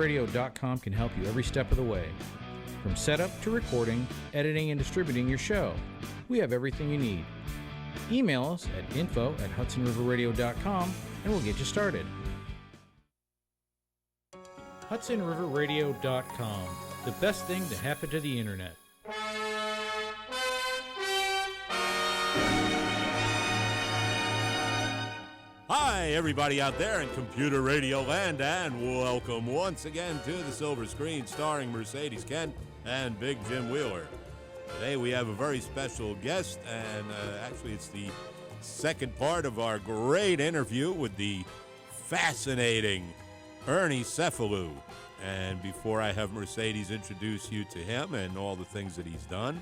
HudsonRiverRadio.com can help you every step of the way. From setup to recording, editing, and distributing your show, we have everything you need. Email us at info@HudsonRiverRadio.com and we'll get you started. HudsonRiverRadio.com, the best thing to happen to the internet. Hi, everybody out there in computer radio land, and welcome once again to the Silver Screen starring Mercedes Kent and Big Jim Wheeler. Today we have a very special guest, and actually it's the second part of our great interview with the fascinating Ernie Cefalu. And before I have Mercedes introduce you to him and all the things that he's done,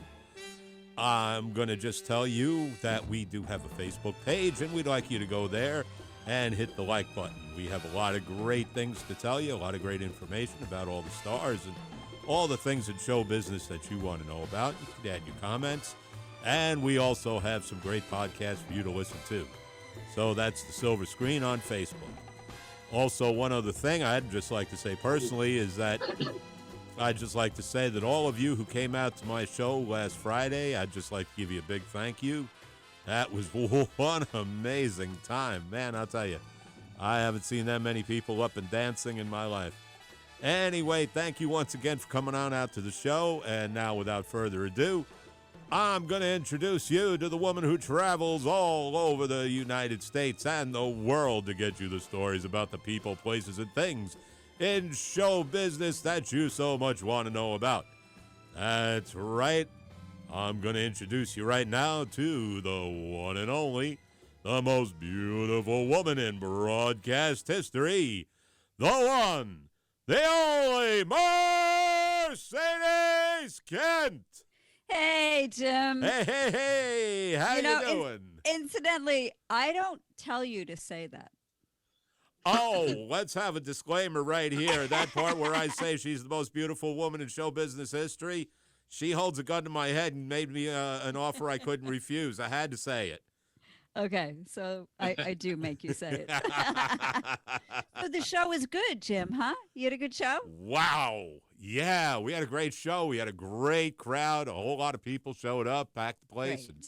I'm going to just tell you that we do have a Facebook page, and we'd like you to go there and hit the like button. We have a lot of great things to tell you, a lot of great information about all the stars and all the things in show business that you want to know about. You can add your comments, and we also have some great podcasts for you to listen to. So that's the Silver Screen on Facebook. Also, one other thing I'd just like to say personally is that I'd just like to say that all of you who came out to my show last Friday, I'd just like to give you a big thank you. That was one amazing time. Man, I'll tell you, I haven't seen that many people up and dancing in my life. Anyway, thank you once again for coming on out to the show. And now, without further ado, I'm going to introduce you to the woman who travels all over the United States and the world to get you the stories about the people, places, and things in show business that you so much want to know about. That's right. I'm going to introduce you right now to the one and only, the most beautiful woman in broadcast history, the one, the only Mercedes Kent. Hey, Jim. Hey, how you doing? Incidentally, I don't tell you to say that. Oh, let's have a disclaimer right here. That part where I say she's the most beautiful woman in show business history, she holds a gun to my head and made me an offer I couldn't refuse. I had to say it. Okay, so I do make you say it. So the show was good, Jim, huh? You had a good show? Wow. Yeah, we had a great show. We had a great crowd. A whole lot of people showed up, packed the place. Great. And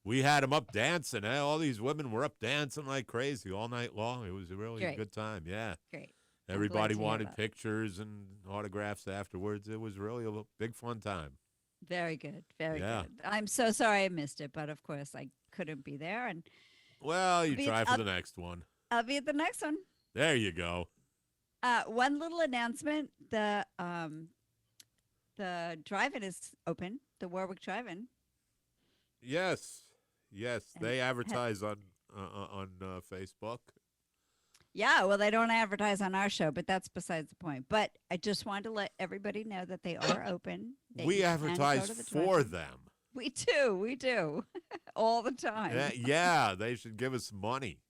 we had them up dancing. All these women were up dancing like crazy all night long. It was really a good time. Yeah. Great. Everybody wanted pictures and autographs afterwards. It was really a big fun time. Very good. Very good. I'm so sorry I missed it, but of course I couldn't be there. And well, you try for the next one. I'll be at the next one. There you go. One little announcement: the drive-in is open. The Warwick Drive-in. Yes. They advertise on Facebook. Yeah, well, they don't advertise on our show, but that's besides the point. But I just wanted to let everybody know that they are open. We advertise for them. We do. All the time. Yeah, they should give us money.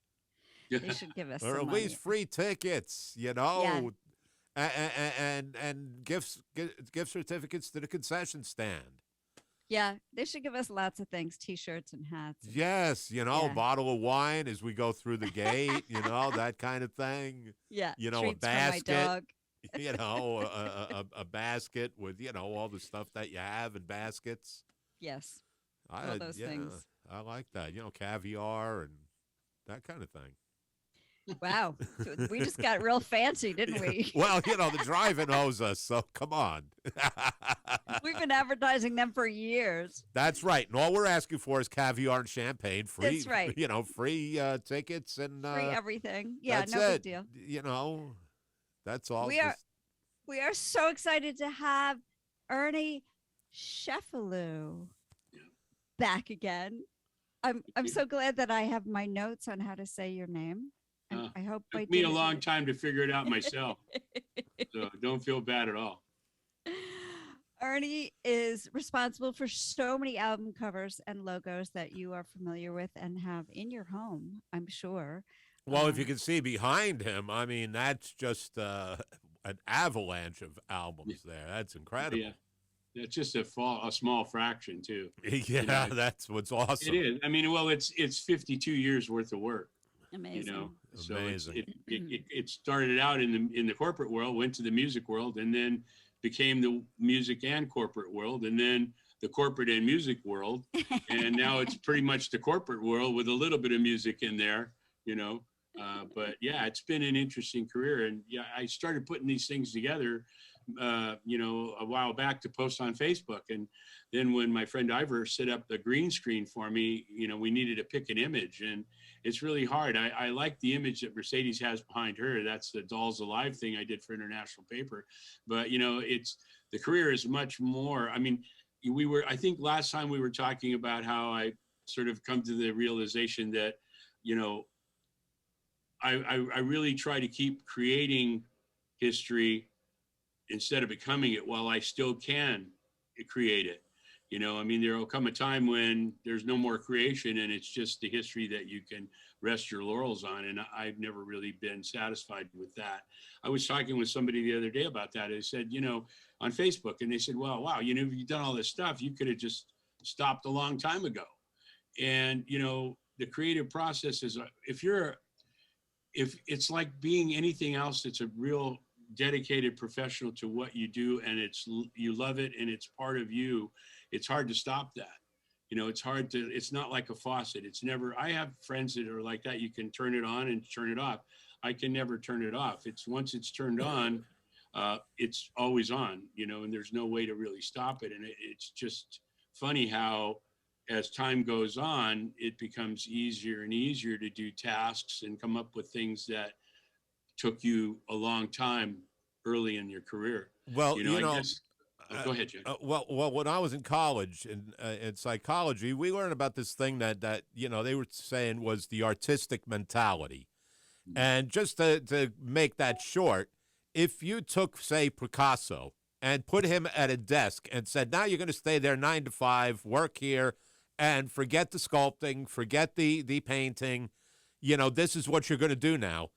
They should give us or some at least free tickets, and gift certificates to the concession stand. Yeah, they should give us lots of things, T-shirts and hats. Yes, a bottle of wine as we go through the gate, that kind of thing. Yeah, a basket. For my dog. A basket with, all the stuff that you have in baskets. Yes, all those things. I like that, caviar and that kind of thing. Wow, we just got real fancy, didn't we? Well, the drive-in owes us, so come on. We've been advertising them for years. That's right, and all we're asking for is caviar and champagne, free. That's right. Free tickets and free everything. Yeah, that's no it. big deal. That's all. We are so excited to have Ernie Cefalu back again. I'm so glad that I have my notes on how to say your name. I hope it took me a long time to figure it out myself. So don't feel bad at all. Ernie is responsible for so many album covers and logos that you are familiar with and have in your home, I'm sure. Well, if you can see behind him, I mean, that's just an avalanche of albums there. That's incredible. Yeah. It's just a small fraction, too. Yeah, that's what's awesome. It is. I mean, well, it's 52 years worth of work. Amazing. So Amazing. it started out in the corporate world, went to the music world, and then became the music and corporate world, and then the corporate and music world, and now it's pretty much the corporate world with a little bit of music in there, you know. But yeah, it's been an interesting career, and yeah, I started putting these things together, you know, a while back to post on Facebook, and then when my friend Ivor set up the green screen for me, you know, we needed to pick an image, and it's really hard. I like the image that Mercedes has behind her. That's the Dolls Alive thing I did for International Paper, but you know, it's the career is much more. I mean, I think last time we were talking about how I sort of come to the realization that, you know, I really try to keep creating history instead of becoming it while I still can create it. You know, I mean, there will come a time when there's no more creation and it's just the history that you can rest your laurels on. And I've never really been satisfied with that. I was talking with somebody the other day about that. I said, you know, on Facebook, and they said, well, wow, you know, you've done all this stuff. You could have just stopped a long time ago. And, you know, the creative process is, if it's like being anything else, it's a real dedicated professional to what you do, and you love it and it's part of you. It's hard to stop that. You know, it's not like a faucet. It's never, I have friends that are like that. You can turn it on and turn it off. I can never turn it off. Once it's turned on, it's always on, you know, and there's no way to really stop it. And it's just funny how, as time goes on, it becomes easier and easier to do tasks and come up with things that took you a long time early in your career. Well, you know, I guess. Go ahead, Jim. Well, when I was in college in psychology, we learned about this thing that you know they were saying was the artistic mentality, and just to make that short, if you took, say, Picasso and put him at a desk and said, now you're going to stay there 9 to 5, work here, and forget the sculpting, forget the painting, you know, this is what you're going to do now.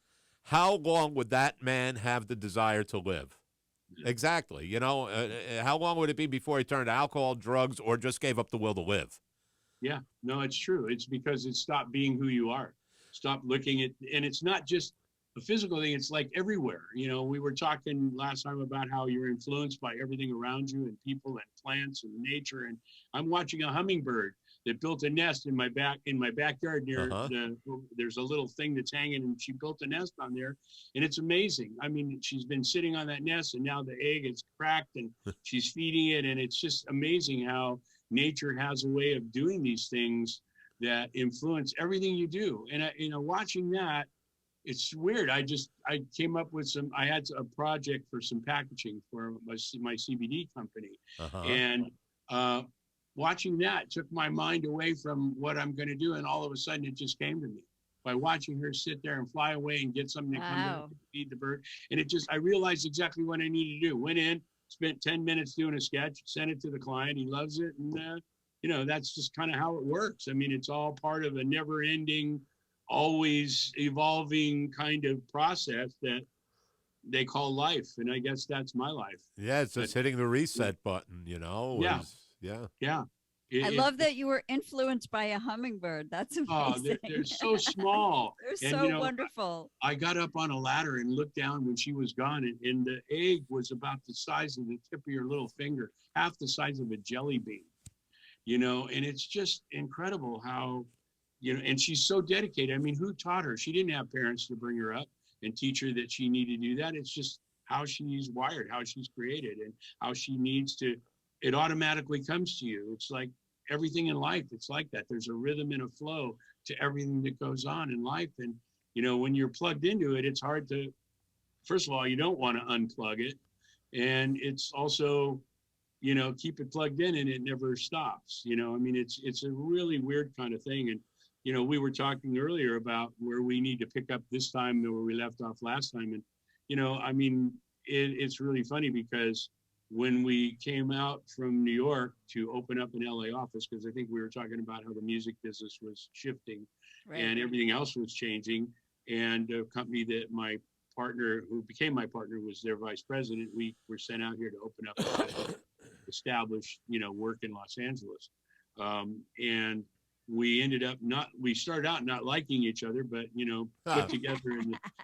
How long would that man have the desire to live? Exactly. You know, how long would it be before he turned to alcohol, drugs, or just gave up the will to live? Yeah, no, it's true. It's because it stopped being who you are. Stop looking at, and it's not just a physical thing. It's like everywhere. You know, we were talking last time about how you're influenced by everything around you and people and plants and nature. And I'm watching a hummingbird that built a nest in my backyard near there's a little thing that's hanging, and she built a nest on there, and it's amazing. I mean, she's been sitting on that nest, and now the egg is cracked and she's feeding it, and it's just amazing how nature has a way of doing these things that influence everything you do. And you know, watching that, it's weird. I came up with I had a project for some packaging for my CBD company, and watching that took my mind away from what I'm going to do. And all of a sudden it just came to me by watching her sit there and fly away and get something to come down to feed the bird. And I realized exactly what I needed to do. Went in, spent 10 minutes doing a sketch, sent it to the client. He loves it. And, you know, that's just kind of how it works. I mean, it's all part of a never ending, always evolving kind of process that they call life. And I guess that's my life. Yeah. It's just hitting the reset button, you know? Yeah. I love that you were influenced by a hummingbird. That's amazing. Oh, they're so small. They're so wonderful. I got up on a ladder and looked down when she was gone, and the egg was about the size of the tip of your little finger, half the size of a jelly bean, you know, and it's just incredible how, you know, and she's so dedicated. I mean, who taught her? She didn't have parents to bring her up and teach her that she needed to do that. It's just how she's wired, how she's created, and how she needs to. It automatically comes to you. It's like everything in life. It's like that. There's a rhythm and a flow to everything that goes on in life. And, you know, when you're plugged into it, it's hard to, first of all, you don't want to unplug it. And it's also, you know, keep it plugged in and it never stops. You know, I mean, it's a really weird kind of thing. And, you know, we were talking earlier about where we need to pick up this time where we left off last time. And, you know, I mean, it's really funny because when we came out from New York to open up an LA office, because I think we were talking about how the music business was shifting and everything else was changing. And a company that my partner, who became my partner, was their vice president. We were sent out here to open up, establish, you know, work in Los Angeles. And we ended up we started out not liking each other, but, Ah. put together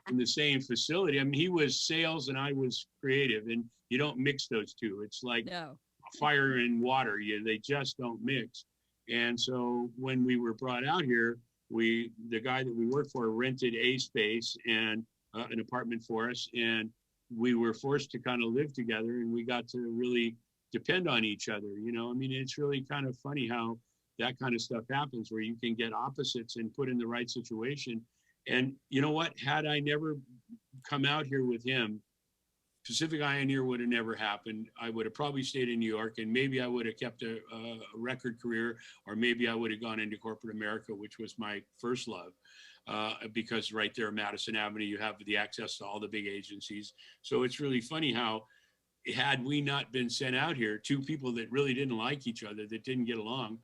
in the same facility. I mean, he was sales and I was creative, and you don't mix those two. It's like No. fire and water. They just don't mix. And so when we were brought out here, the guy that we worked for rented a space and an apartment for us, and we were forced to kind of live together, and we got to really depend on each other. I mean, it's really kind of funny how that kind of stuff happens, where you can get opposites and put in the right situation. And you know what? Had I never come out here with him, Pacific Ioneer would have never happened. I would have probably stayed in New York, and maybe I would have kept a record career, or maybe I would have gone into corporate America, which was my first love. Because right there, Madison Avenue, you have the access to all the big agencies. So it's really funny how, had we not been sent out here, two people that really didn't like each other, that didn't get along,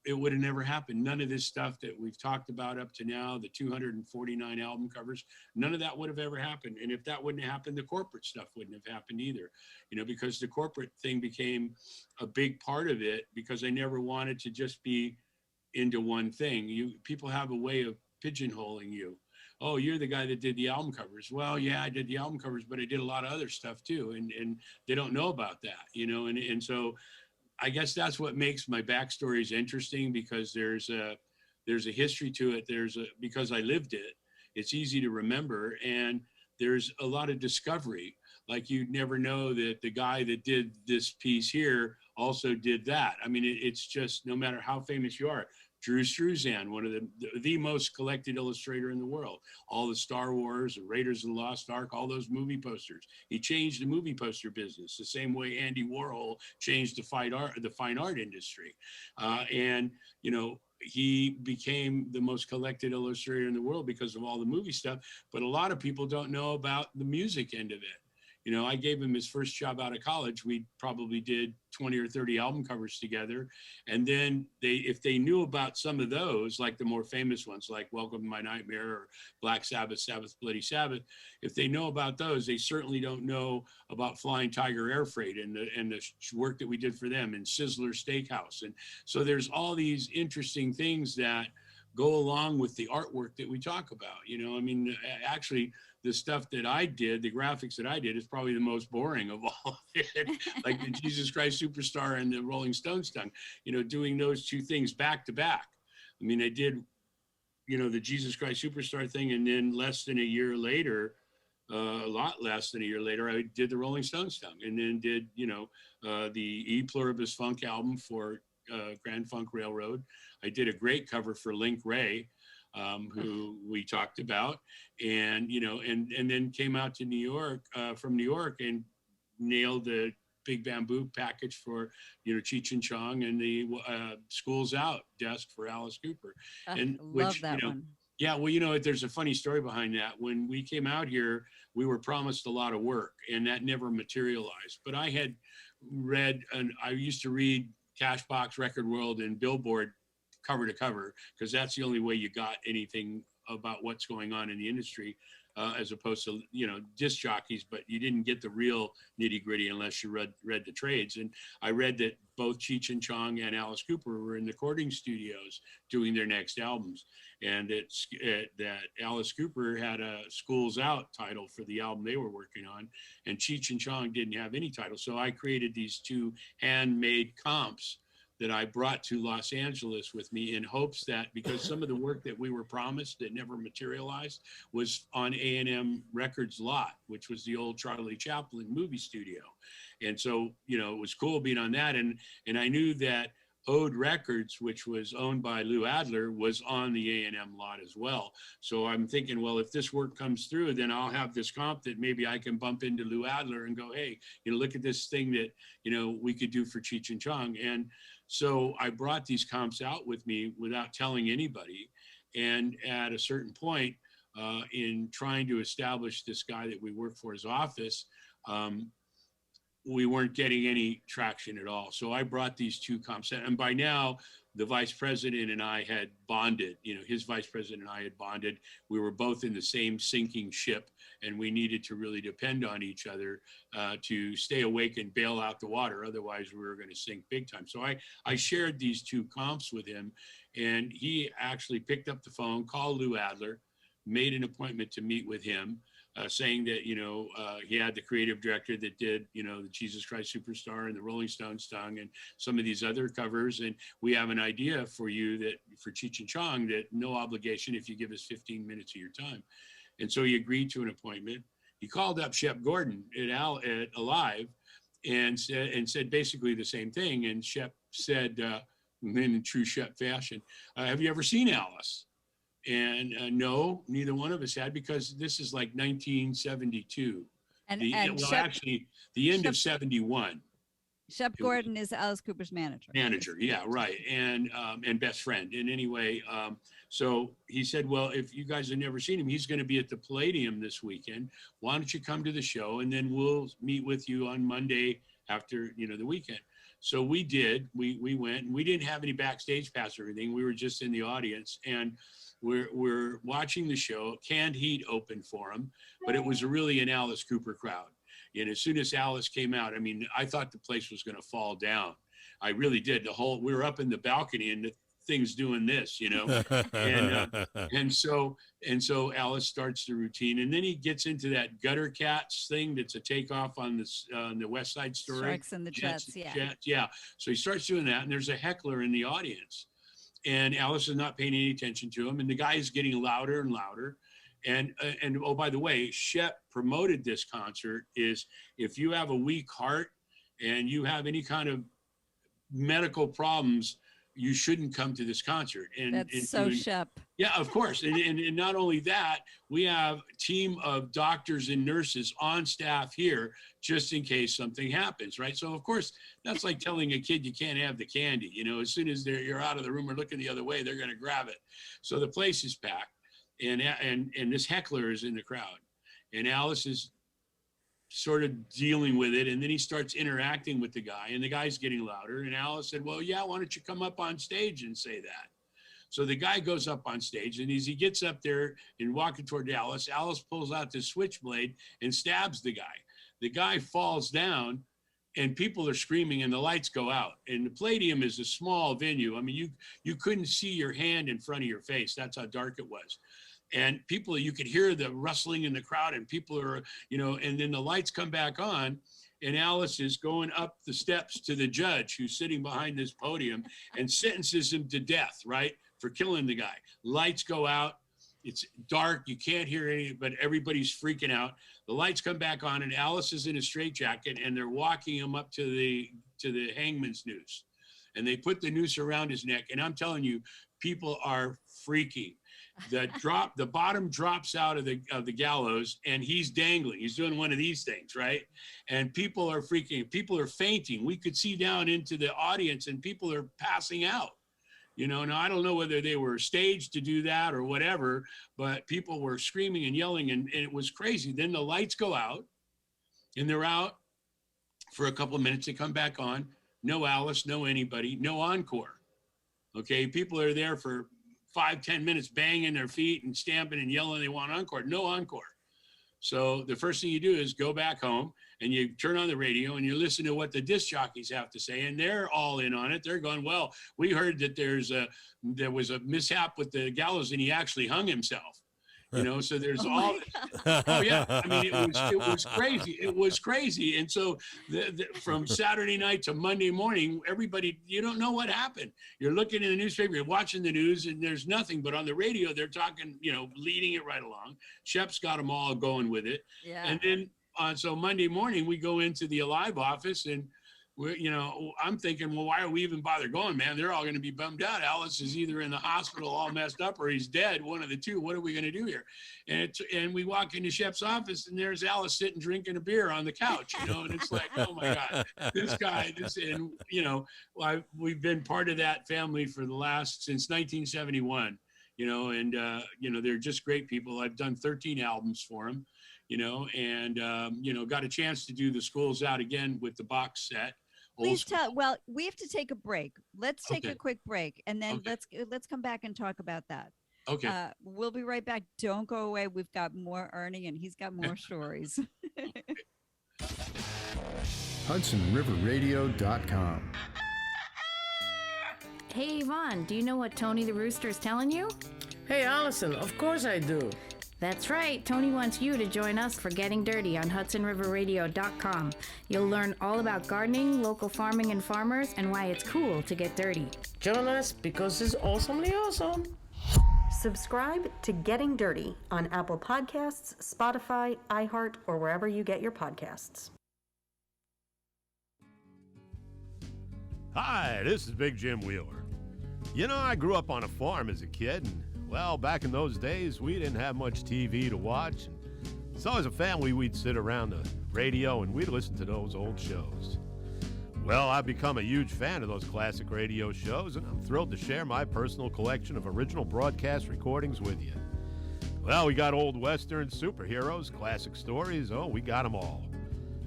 it would have never happened. None of this stuff that we've talked about up to now, the 249 album covers, none of that would have ever happened. And if that wouldn't have happened, the corporate stuff wouldn't have happened either, because the corporate thing became a big part of it, because I never wanted to just be into one thing. People have a way of pigeonholing you. Oh, you're the guy that did the album covers. Well, yeah, I did the album covers, but I did a lot of other stuff too. And they don't know about that, and so I guess that's what makes my backstories interesting, because there's a history to it. Because I lived it, it's easy to remember. And there's a lot of discovery. Like, you'd never know that the guy that did this piece here also did that. I mean, it's just, no matter how famous you are. Drew Struzan, one of the most collected illustrator in the world. All the Star Wars, Raiders of the Lost Ark, all those movie posters. He changed the movie poster business the same way Andy Warhol changed the fine art industry. And he became the most collected illustrator in the world because of all the movie stuff. But a lot of people don't know about the music end of it. I gave him his first job out of college. We probably did 20 or 30 album covers together. And then if they knew about some of those, like the more famous ones, like Welcome to My Nightmare or Black Sabbath, Sabbath Bloody Sabbath, if they know about those, they certainly don't know about Flying Tiger Air Freight and the work that we did for them, and Sizzler Steakhouse. And so there's all these interesting things that go along with the artwork that we talk about. I mean, actually, the stuff that I did, the graphics that I did, is probably the most boring of all of it. Like the Jesus Christ Superstar and the Rolling Stones stung, doing those two things back to back. I mean, I did, the Jesus Christ Superstar thing, and then less than a year later, a lot less than a year later, I did the Rolling Stones stung, and then did, the E Pluribus Funk album for Grand Funk Railroad. I did a great cover for Link Ray, who we talked about, and and then came out to New York, from New York, and nailed the Big Bamboo package for Cheech and Chong, and the School's Out desk for Alice Cooper. And love that one. Yeah, well, there's a funny story behind that. When we came out here, we were promised a lot of work, and that never materialized. But I had read, and I used to read Cashbox, Record World, and Billboard cover to cover, because that's the only way you got anything about what's going on in the industry, as opposed to disc jockeys. But you didn't get the real nitty gritty unless you read the trades. And I read that both Cheech and Chong and Alice Cooper were in the recording studios doing their next albums, and that Alice Cooper had a School's Out title for the album they were working on, and Cheech and Chong didn't have any title. So I created these two handmade comps that I brought to Los Angeles with me, in hopes that, because some of the work that we were promised that never materialized was on A&M Records lot, which was the old Charlie Chaplin movie studio. And so, it was cool being on that. And I knew that Ode Records, which was owned by Lou Adler, was on the A&M lot as well. So I'm thinking, well, if this work comes through, then I'll have this comp that maybe I can bump into Lou Adler and go, hey, look at this thing that, we could do for Cheech and Chong. And so I brought these comps out with me without telling anybody. And at a certain point, in trying to establish this guy that we work for his office, we weren't getting any traction at all. So I brought these two comps, and by now the vice president and I had bonded. His vice president and I had bonded. We were both in the same sinking ship, and we needed to really depend on each other to stay awake and bail out the water. Otherwise, we were going to sink big time. So I shared these two comps with him, and he actually picked up the phone, called Lou Adler, made an appointment to meet with him. Saying that, he had the creative director that did, the Jesus Christ Superstar and the Rolling Stones song and some of these other covers. And we have an idea for you that for Cheech and Chong, that no obligation if you give us 15 minutes of your time. And so he agreed to an appointment. He called up Shep Gordon at Alive and said basically the same thing. And Shep said, in true Shep fashion, have you ever seen Alice? And no, neither one of us had, because this is like 1972. Actually, the end of 71. Shep Gordon is Alice Cooper's manager. Yeah, right, and best friend. And anyway, so he said, well, if you guys have never seen him, he's going to be at the Palladium this weekend. Why don't you come to the show, and then we'll meet with you on Monday after the weekend. So we did. We went, and we didn't have any backstage pass or anything. We were just in the audience, and we're watching the show. Canned Heat opened for him, but it was really an Alice Cooper crowd. And as soon as Alice came out, I mean, I thought the place was going to fall down. I really did. We were up in the balcony, and the thing's doing this, and so Alice starts the routine, and then he gets into that Gutter Cats thing. That's a takeoff on the West Side Story. Sharks and the Jets, yeah. So he starts doing that, and there's a heckler in the audience. And Alice is not paying any attention to him. And the guy is getting louder and louder. And oh, by the way, Shep promoted this concert is if you have a weak heart and you have any kind of medical problems, you shouldn't come to this concert. Shep. Yeah, of course. And not only that, we have a team of doctors and nurses on staff here just in case something happens, right? So, of course, that's like telling a kid you can't have the candy. As soon as you're out of the room or looking the other way, they're going to grab it. So the place is packed, and this heckler is in the crowd. And Alice is sort of dealing with it, and then he starts interacting with the guy, and the guy's getting louder. And Alice said, well, yeah, why don't you come up on stage and say that? So the guy goes up on stage, and as he gets up there and walking toward Alice pulls out this switchblade and stabs the guy. The guy falls down, and people are screaming, and the lights go out. And the Palladium is a small venue. I mean, you couldn't see your hand in front of your face. That's how dark it was. And people, you could hear the rustling in the crowd, and people are, and then the lights come back on, and Alice is going up the steps to the judge who's sitting behind this podium and sentences him to death, right, for killing the guy. Lights go out. It's dark. You can't hear any, but everybody's freaking out. The lights come back on, and Alice is in a straitjacket, and they're walking him up to the hangman's noose. And they put the noose around his neck. And I'm telling you, people are freaking. The bottom drops out of the gallows, and he's dangling. He's doing one of these things, right? And people are freaking. People are fainting. We could see down into the audience, and people are passing out. Now I don't know whether they were staged to do that or whatever, but people were screaming and yelling, and it was crazy. Then the lights go out, and they're out for a couple of minutes. They come back on. No Alice, no anybody, no encore. Okay, people are there for 5-10 minutes banging their feet and stamping and yelling they want encore. No encore. So the first thing you do is go back home and you turn on the radio and you listen to what the disc jockeys have to say, and they're all in on it. They're going, well, we heard that there was a mishap with the gallows and he actually hung himself. So there's all. Oh yeah, I mean it was crazy. It was crazy, and so from Saturday night to Monday morning, everybody, you don't know what happened. You're looking in the newspaper, you're watching the news, and there's nothing. But on the radio, they're talking, leading it right along. Shep's got them all going with it. Yeah. And then so Monday morning, we go into the Alive office, and I'm thinking, well, why are we even bother going, man? They're all going to be bummed out. Alice is either in the hospital all messed up or he's dead, one of the two. What are we going to do here? And we walk into Shep's office, and there's Alice sitting drinking a beer on the couch, and it's like, oh my God, this guy, we've been part of that family for since 1971, and they're just great people. I've done 13 albums for them. and got a chance to do the Schools Out again with the box set. Please tell. Well, we have to take a break. Let's take a quick break, and then Okay. let's come back and talk about that. Okay. We'll be right back. Don't go away. We've got more Ernie, and he's got more stories. HudsonRiverRadio.com. Hey, Yvonne, do you know what Tony the Rooster is telling you? Hey, Allison, of course I do. That's right. Tony wants you to join us for Getting Dirty on HudsonRiverRadio.com. You'll learn all about gardening, local farming and farmers, and why it's cool to get dirty. Join us because it's awesomely awesome. Subscribe to Getting Dirty on Apple Podcasts, Spotify, iHeart, or wherever you get your podcasts. Hi, this is Big Jim Wheeler. I grew up on a farm as a kid, and, well, back in those days, we didn't have much TV to watch. So as a family, we'd sit around the radio and we'd listen to those old shows. Well, I've become a huge fan of those classic radio shows, and I'm thrilled to share my personal collection of original broadcast recordings with you. Well, we got old westerns, superheroes, classic stories, we got them all.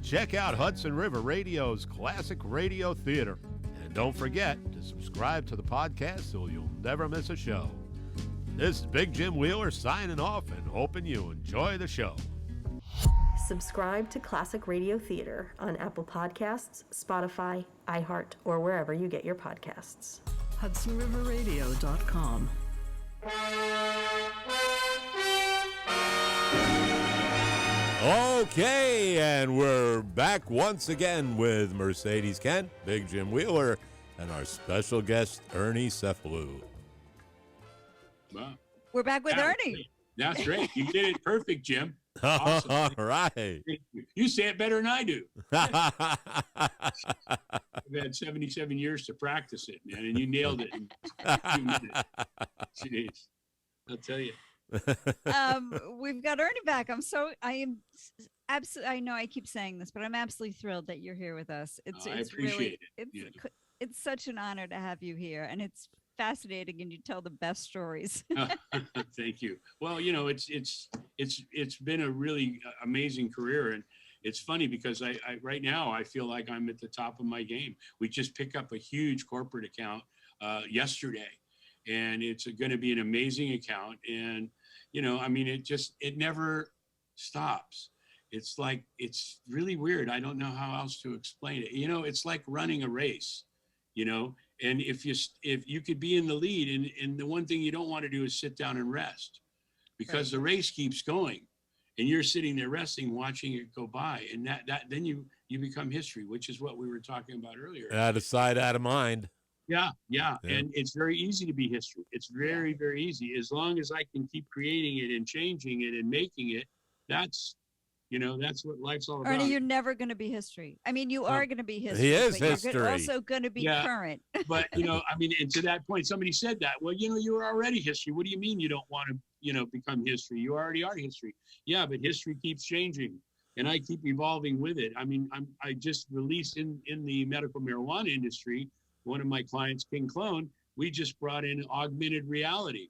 Check out Hudson River Radio's Classic Radio Theater. And don't forget to subscribe to the podcast so you'll never miss a show. This is Big Jim Wheeler signing off and hoping you enjoy the show. Subscribe to Classic Radio Theater on Apple Podcasts, Spotify, iHeart, or wherever you get your podcasts. HudsonRiverRadio.com. Okay, and we're back once again with Mercedes Kent, Big Jim Wheeler, and our special guest, Ernie Cephalou. Wow. We're back with That was Ernie. great. That's great. You did it perfect, Jim. Awesome. All right. You say it better than I do. I've had 77 years to practice it, man, and you nailed it in a few minutes. Jeez. I'll tell you. We've got Ernie back. I am absolutely. I know I keep saying this, but I'm absolutely thrilled that you're here with us. I appreciate it. It's such an honor to have you here, and it's fascinating, and you tell the best stories. Thank you. Well, it's been a really amazing career, and it's funny because I right now I feel like I'm at the top of my game. We just picked up a huge corporate account yesterday, and it's going to be an amazing account. And it never stops. It's like, it's really weird. I don't know how else to explain it. It's like running a race, and if you could be in the lead, and the one thing you don't want to do is sit down and rest, because the race keeps going and you're sitting there resting, watching it go by. And that then you become history, which is what we were talking about earlier. Out of sight, out of mind. Yeah. And it's very easy to be history. It's very, very easy. As long as I can keep creating it and changing it and making it, that's what life's all about. Ernie, you're never going to be history. I mean, you are going to be history. He is but history. You're also going to be current. But, and to that point, somebody said that, well, you were already history. What do you mean you don't want to, become history? You already are history. Yeah, but history keeps changing, and I keep evolving with it. I mean, I just released in the medical marijuana industry, one of my clients, King Clone, we just brought in augmented reality.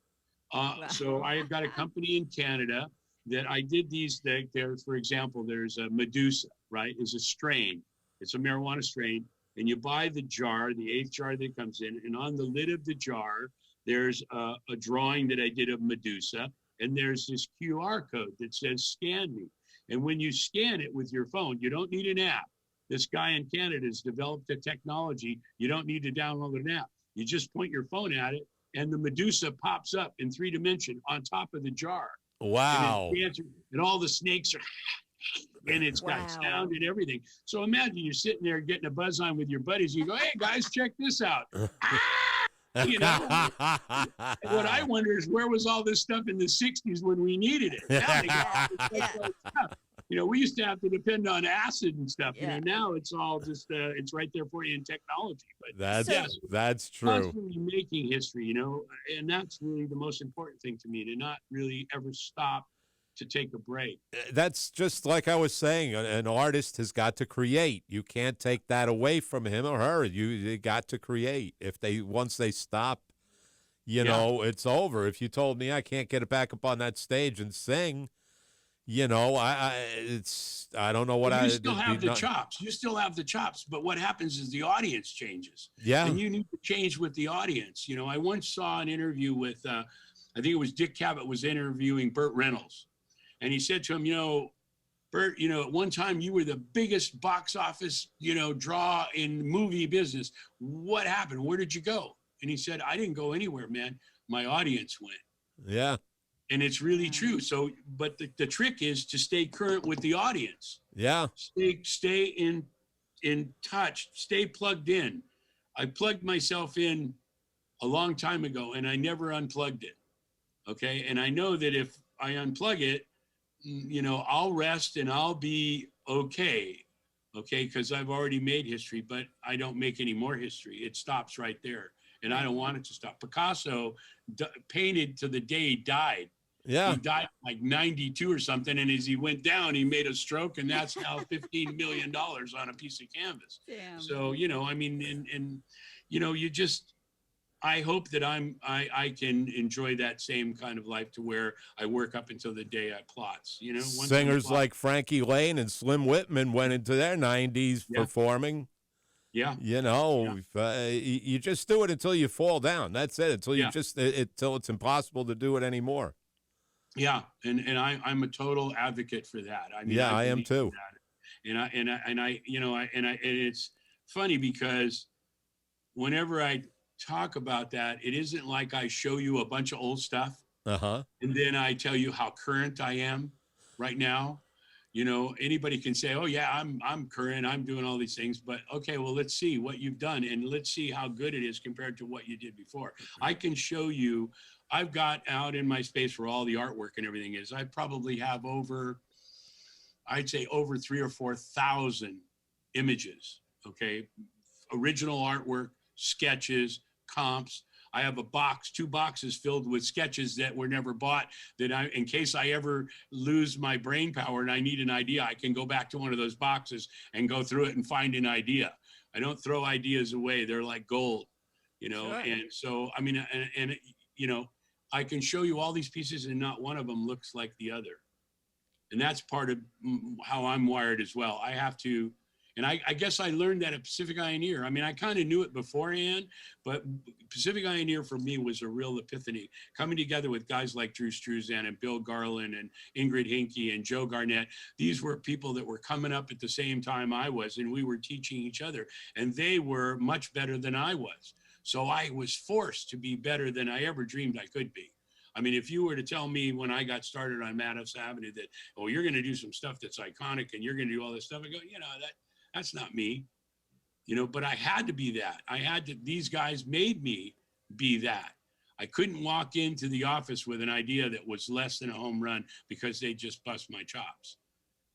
So I've got a company in Canada that I did these. There, for example, there's a Medusa, right? Is a strain. It's a marijuana strain, and you buy the jar, the 8th jar that comes in, and on the lid of the jar, there's a drawing that I did of Medusa, and there's this QR code that says "Scan me." And when you scan it with your phone, you don't need an app. This guy in Canada has developed a technology. You don't need to download an app. You just point your phone at it, and the Medusa pops up in 3 dimension on top of the jar. Wow. And all the snakes are, and it's got sound and everything. So imagine you're sitting there getting a buzz on with your buddies. You go, "Hey guys, check this out." What I wonder is, where was all this stuff in the 60s when we needed it? Now they got all this stuff. We used to have to depend on acid and stuff. Now it's all just it's right there for you in technology. But that's true. Constantly making history, and that's really the most important thing to me, to not really ever stop to take a break. That's just like I was saying, an artist has got to create. You can't take that away from him or her. You got to create. Once they stop, it's over. If you told me I can't get it back up on that stage and sing, I don't know what You still have the chops. You still have the chops. But what happens is the audience changes. Yeah. And you need to change with the audience. I once saw an interview with, I think it was Dick Cavett was interviewing Burt Reynolds. And he said to him, Burt, at one time you were the biggest box office, draw in movie business. What happened? Where did you go? And he said, I didn't go anywhere, man. My audience went. Yeah. And it's really true. So, but the trick is to stay current with the audience. Yeah. Stay in touch, stay plugged in. I plugged myself in a long time ago and I never unplugged it. Okay. And I know that if I unplug it, I'll rest and I'll be okay. Okay. Because I've already made history, but I don't make any more history. It stops right there. And I don't want it to stop. Picasso painted to the day he died. Yeah. He died like 92 or something. And as he went down, he made a stroke. And that's now $15 million on a piece of canvas. Damn. So, you just, I hope that I can enjoy that same kind of life to where I work up until the day I plots, Singers like Frankie Lane and Slim Whitman went into their 90s performing. Yeah. You just do it until you fall down. That's it. Until until it's impossible to do it anymore. Yeah. And I'm a total advocate for that. I mean, I am too. And it's funny because whenever I talk about that, it isn't like I show you a bunch of old stuff. Uh-huh. And then I tell you how current I am right now. Anybody can say, oh yeah, I'm current, I'm doing all these things, but okay, well, let's see what you've done and let's see how good it is compared to what you did before. I can show you, I've got out in my space where all the artwork and everything is, I probably have I'd say over 3,000 or 4,000 images. Okay. Original artwork, sketches, comps. I have two boxes filled with sketches that were never bought that in case I ever lose my brain power and I need an idea, I can go back to one of those boxes and go through it and find an idea. I don't throw ideas away. They're like gold, Sure. And so, I mean, I can show you all these pieces and not one of them looks like the other. And that's part of how I'm wired as well. I have to, and I guess I learned that at Pacific Ioneer. I mean, I kind of knew it beforehand, but Pacific Ioneer for me was a real epiphany. Coming together with guys like Drew Struzan and Bill Garland and Ingrid Hinke and Joe Garnett. These were people that were coming up at the same time I was, and we were teaching each other. And they were much better than I was. So I was forced to be better than I ever dreamed I could be. I mean, if you were to tell me when I got started on Madison Avenue that, oh, you're going to do some stuff that's iconic and you're going to do all this stuff, I go, that's not me, but I had to be that. These guys made me be that. I couldn't walk into the office with an idea that was less than a home run because they just bust my chops,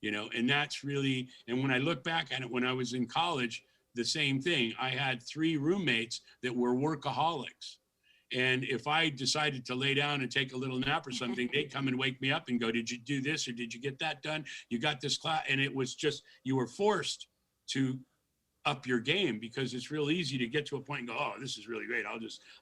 and that's really, and when I look back at it, when I was in college, the same thing. I had 3 roommates that were workaholics. And if I decided to lay down and take a little nap or something, they'd come and wake me up and go, did you do this? Or did you get that done? You got this class. And it was just, you were forced to up your game because it's real easy to get to a point and go, oh, this is really great.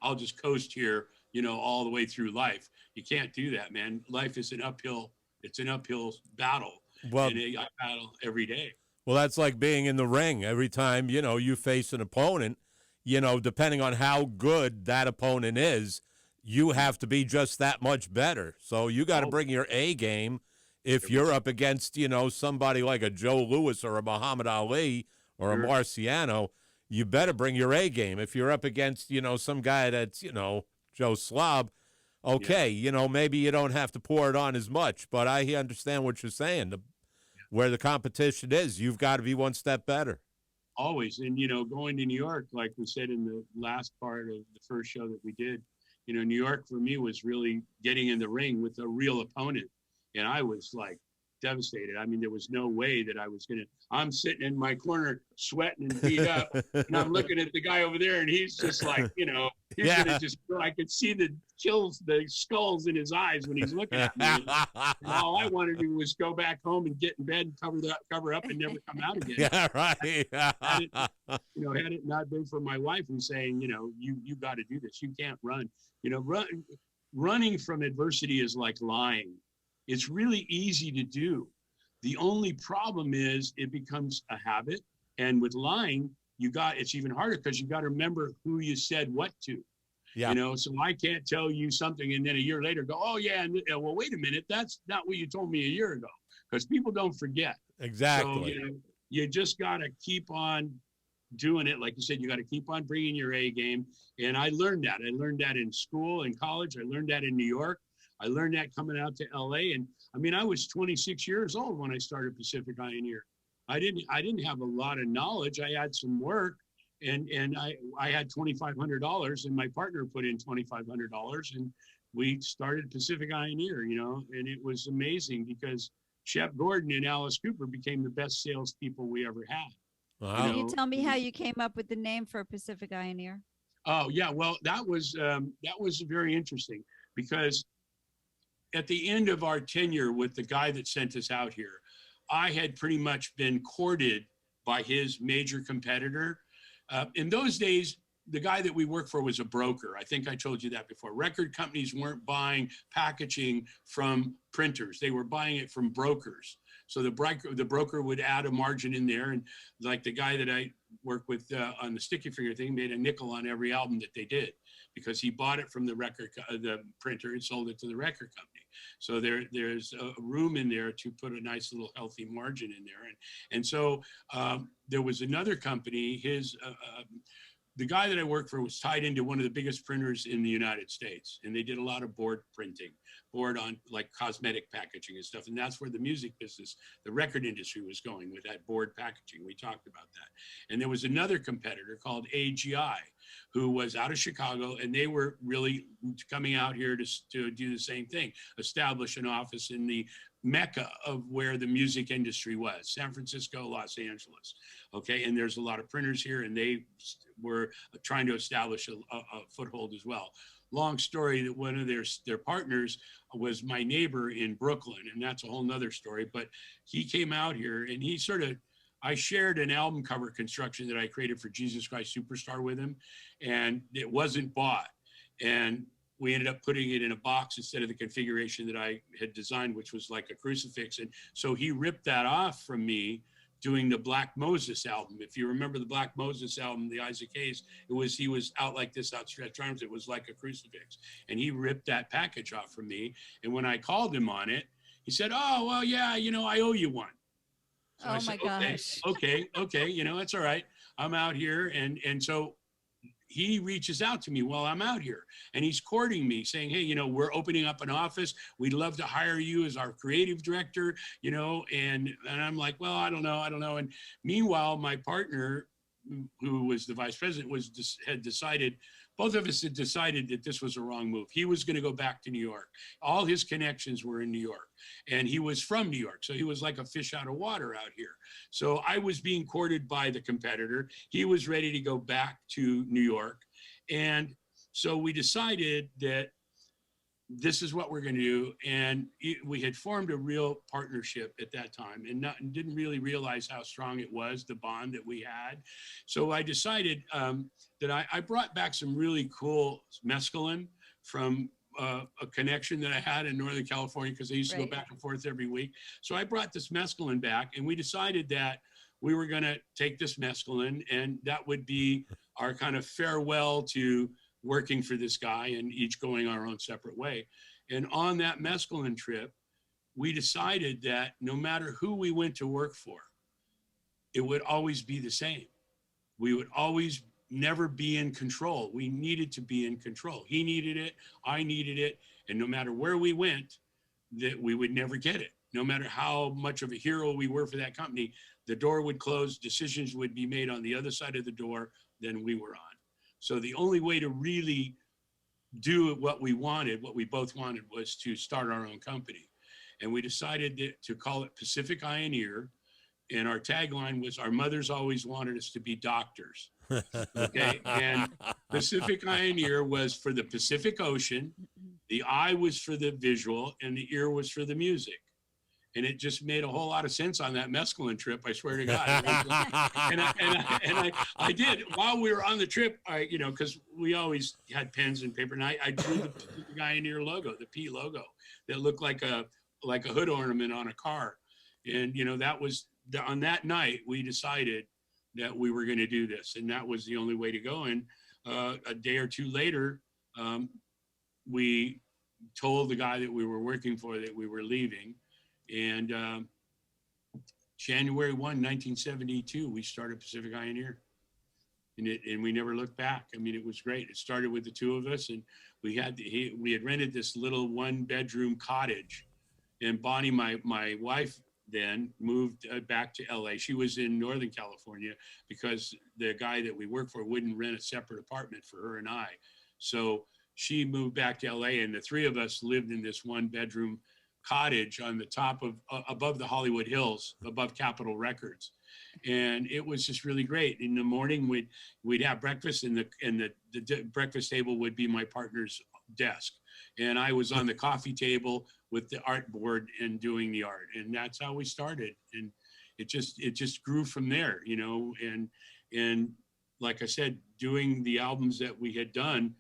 I'll just coast here, all the way through life. You can't do that, man. Life is it's an uphill battle. Well, and I battle every day. Well, that's like being in the ring. Every time, you face an opponent, depending on how good that opponent is, you have to be just that much better. So you got to bring your A game. If you're up against, somebody like a Joe Louis or a Muhammad Ali or a Marciano, you better bring your A game. If you're up against, some guy that's, Joe Slob, okay, maybe you don't have to pour it on as much. But I understand what you're saying. Where the competition is, you've got to be one step better. Always. And, going to New York, like we said in the last part of the first show that we did, New York for me was really getting in the ring with a real opponent. And I was like devastated. I mean, there was no way that I was I'm sitting in my corner sweating and beat up. And I'm looking at the guy over there and he's just like, he's going to just, I could see the skulls in his eyes when he's looking at me. And all I wanted to do was go back home and get in bed and cover up and never come out again. Yeah, right. Had it not been for my wife who's saying, you got to do this. You can't run. Running from adversity is like lying. It's really easy to do. The only problem is it becomes a habit. And with lying, it's even harder because you got to remember who you said what to. Yeah. So I can't tell you something and then a year later go, oh yeah, and well, wait a minute, that's not what you told me a year ago, because people don't forget. Exactly. So, you just got to keep on doing it. Like you said, you got to keep on bringing your A game. And I learned that. I learned that in school and college. I learned that in New York. I learned that coming out to LA. And I mean, I was 26 years old when I started Pacific Pioneer. I didn't have a lot of knowledge. I had some work. And I had $2,500 and my partner put in $2,500 and we started Pacific Pioneer, and it was amazing because Shep Gordon and Alice Cooper became the best salespeople we ever had. Wow. Can you tell me how you came up with the name for Pacific Pioneer? Oh yeah, well that was very interesting because at the end of our tenure with the guy that sent us out here, I had pretty much been courted by his major competitor. In those days, the guy that we worked for was a broker. I think I told you that before. Record companies weren't buying packaging from printers. They were buying it from brokers. So the broker would add a margin in there. And like the guy that I worked with on the Sticky Finger thing made a nickel on every album that they did because he bought it from the printer and sold it to the record company. So there's a room in there to put a nice little healthy margin in there. And so there was another company, the guy that I worked for was tied into one of the biggest printers in the United States. And they did a lot of board printing, board on like cosmetic packaging and stuff. And that's where the music business, the record industry was going with that board packaging. We talked about that. And there was another competitor called AGI, who was out of Chicago, and they were really coming out here to do the same thing, establish an office in the mecca of where the music industry was, San Francisco, Los Angeles. Okay, and there's a lot of printers here, and they were trying to establish a foothold as well. Long story that one of their partners was my neighbor in Brooklyn, and that's a whole nother story. But he came out here, and I shared an album cover construction that I created for Jesus Christ Superstar with him, and it wasn't bought. And we ended up putting it in a box instead of the configuration that I had designed, which was like a crucifix. And so he ripped that off from me doing the Black Moses album. If you remember the Black Moses album, the Isaac Hayes, he was out like this, outstretched arms. It was like a crucifix. And he ripped that package off from me. And when I called him on it, he said, oh, well, yeah, I owe you one. So oh I my said, gosh. Okay, it's all right. I'm out here. And so he reaches out to me while I'm out here, and he's courting me saying, hey, we're opening up an office. We'd love to hire you as our creative director, and I'm like, well, I don't know. And meanwhile, my partner, who was the vice president, had decided, both of us had decided that this was a wrong move. He was going to go back to New York. All his connections were in New York, and he was from New York. So he was like a fish out of water out here. So I was being courted by the competitor. He was ready to go back to New York. And so we decided that this is what we're going to do. And we had formed a real partnership at that time and didn't really realize how strong it was, the bond that we had. So I decided that I brought back some really cool mescaline from a connection that I had in Northern California, because I used to go back and forth every week. So I brought this mescaline back, and we decided that we were going to take this mescaline, and that would be our kind of farewell to working for this guy and each going our own separate way. And on that mescaline trip, we decided that no matter who we went to work for, it would always be the same. We would always never be in control. We needed to be in control. He needed it, I needed it. And no matter where we went, that we would never get it. No matter how much of a hero we were for that company, the door would close, decisions would be made on the other side of the door than we were on. So the only way to really do what we both wanted, was to start our own company. And we decided to call it Pacific Pioneer. And our tagline was, our mothers always wanted us to be doctors. Okay. And Pacific Pioneer was for the Pacific Ocean. The eye was for the visual, and the ear was for the music. And it just made a whole lot of sense on that mescaline trip, I swear to God. And I did. While we were on the trip, because we always had pens and paper, and I drew the Pioneer logo, the P logo, that looked like a like a hood ornament on a car. And, that was on that night, we decided that we were going to do this. And that was the only way to go. And a day or two later, we told the guy that we were working for that we were leaving. And January 1, 1972, we started Pacific Pioneer. And we never looked back. I mean, it was great. It started with the two of us, and we had rented this little 1-bedroom cottage. And Bonnie, my wife, then moved back to LA. She was in Northern California because the guy that we worked for wouldn't rent a separate apartment for her and I. So she moved back to LA, and the three of us lived in this 1-bedroom cottage on the top of above the Hollywood Hills, above Capitol Records. And it was just really great. In the morning, we'd have breakfast, and the breakfast table would be my partner's desk, and I was on the coffee table with the art board and doing the art. And that's how we started. And it just grew from there, and like I said, doing the albums that we had done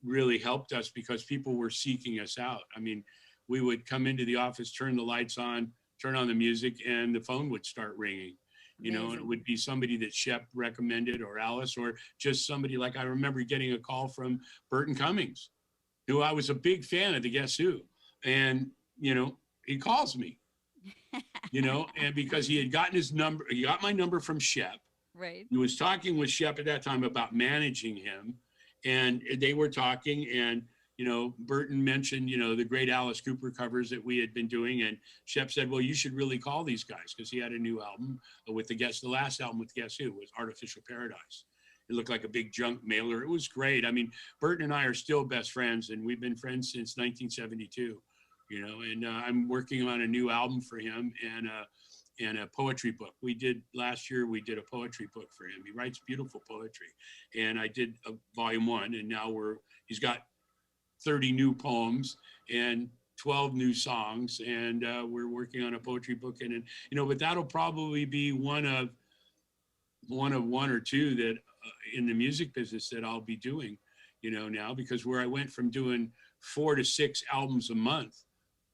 really helped us because people were seeking us out. I mean, we would come into the office, turn the lights on, turn on the music, and the phone would start ringing. And it would be somebody that Shep recommended, or Alice, or just somebody. Like, I remember getting a call from Burton Cummings, who I was a big fan of the Guess Who. And, he calls me, and because he had gotten his number, he got my number from Shep. Right. He was talking with Shep at that time about managing him, and they were talking, and, Burton mentioned, the great Alice Cooper covers that we had been doing. And Shep said, well, you should really call these guys, because he had a new album with the last album with Guess Who was Artificial Paradise. It looked like a big junk mailer. It was great. I mean, Burton and I are still best friends, and we've been friends since 1972, and I'm working on a new album for him and a poetry book. Last year, we did a poetry book for him. He writes beautiful poetry. And I did a volume 1, and now he's got 30 new poems and 12 new songs, and we're working on a poetry book. And but that'll probably be one of one or two that in the music business that I'll be doing, now, because where I went from doing 4 to 6 albums a month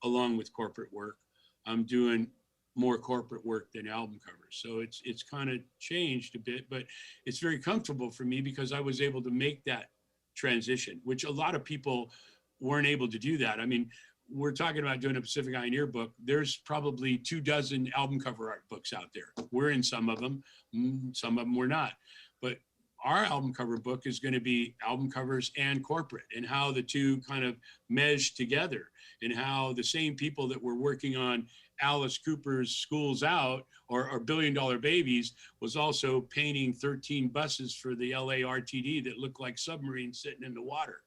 along with corporate work, I'm doing more corporate work than album covers. So it's kind of changed a bit, but it's very comfortable for me because I was able to make that transition, which a lot of people weren't able to do that. I mean, we're talking about doing a Pacific Pioneer book. There's probably 24 album cover art books out there. We're in some of them we're not. But our album cover book is going to be album covers and corporate, and how the two kind of mesh together, and how the same people that were working on Alice Cooper's Schools Out or $1 Billion Babies was also painting 13 buses for the LA RTD that looked like submarines sitting in the water,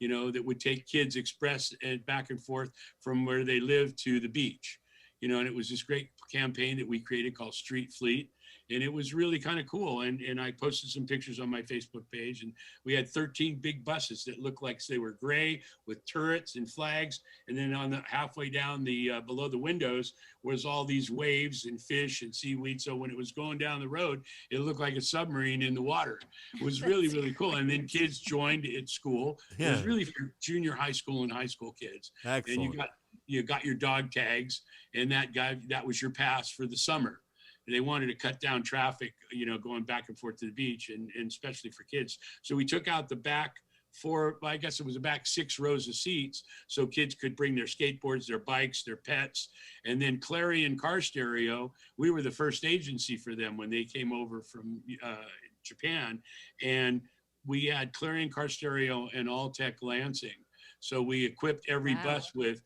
that would take kids express and back and forth from where they live to the beach, and it was this great campaign that we created called Street Fleet. And it was really kind of cool. And I posted some pictures on my Facebook page, and we had 13 big buses that looked like they were gray with turrets and flags. And then on the halfway down below the windows was all these waves and fish and seaweed. So when it was going down the road, it looked like a submarine in the water. It was really, really cool. And then kids joined at school. Yeah. It was really for junior high school and high school kids. Excellent. And you got your dog tags, and that was your pass for the summer. They wanted to cut down traffic, going back and forth to the beach, and especially for kids. So we took out the back I guess it was the back 6 rows of seats, so kids could bring their skateboards, their bikes, their pets. And then Clarion Car Stereo, we were the first agency for them when they came over from Japan. And we had Clarion Car Stereo and Alltech Lansing. So we equipped every bus with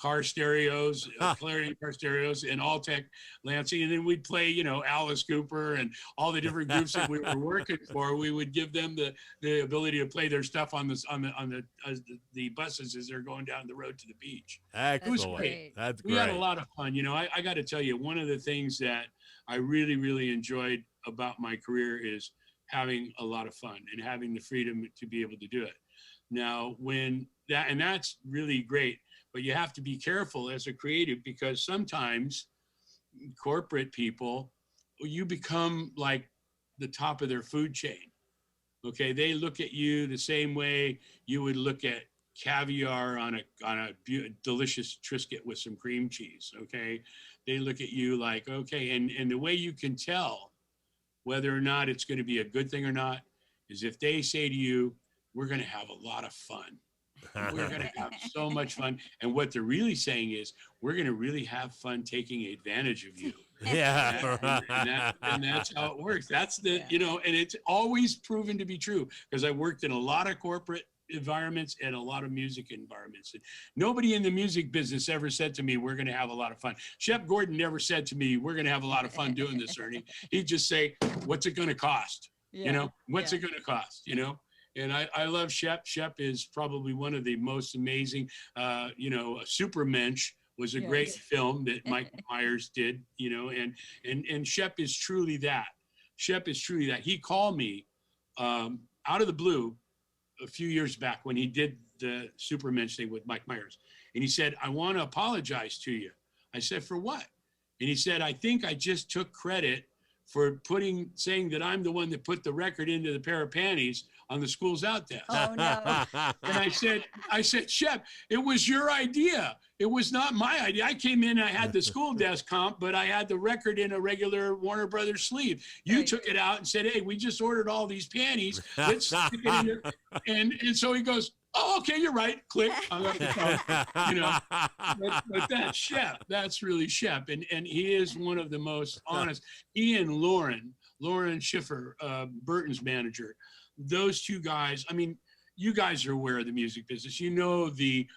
car stereos, Clarion car stereos, and Alltech Lansing. And then we'd play, Alice Cooper and all the different groups that we were working for. We would give them the ability to play their stuff on the buses as they're going down the road to the beach. Excellent. It was great. That's great. We had a lot of fun. I got to tell you, one of the things that I really, really enjoyed about my career is having a lot of fun and having the freedom to be able to do it. Now, that's really great. But you have to be careful as a creative, because sometimes corporate people, you become like the top of their food chain. Okay, they look at you the same way you would look at caviar on a delicious Triscuit with some cream cheese. Okay, they look at you like, okay, and the way you can tell whether or not it's going to be a good thing or not is if they say to you, "We're going to have a lot of fun. We're going to have so much fun," and what they're really saying is, "We're going to really have fun taking advantage of you." Yeah. And that's how it works. That's the, and it's always proven to be true because I worked in a lot of corporate environments and a lot of music environments. And nobody in the music business ever said to me, "We're going to have a lot of fun." Shep Gordon never said to me, "We're going to have a lot of fun doing this, Ernie." He'd just say, "What's it going to cost? What's it going to cost? And I love Shep. Shep is probably one of the most amazing, Supermensch was a great film that Mike Myers did, and Shep is truly that. Shep is truly that. He called me out of the blue a few years back when he did the Supermensch thing with Mike Myers. And he said, "I want to apologize to you." I said, "For what?" And he said, "I think I just took credit for saying that I'm the one that put the record into the pair of panties on the School's Out desk." Oh, no. And I said, "Shep, it was your idea. It was not my idea. I came in, I had the school desk comp, but I had the record in a regular Warner Brothers sleeve. You took it out and said, 'Hey, we just ordered all these panties. Let's stick it in here.'" And so he goes, "Oh, okay, you're right." Click. Hung up the phone. But that's Shep. That's really Shep. And he is one of the most honest. He and Lauren Schiffer, Burton's manager, those two guys, I mean, you guys are aware of the music business. You know the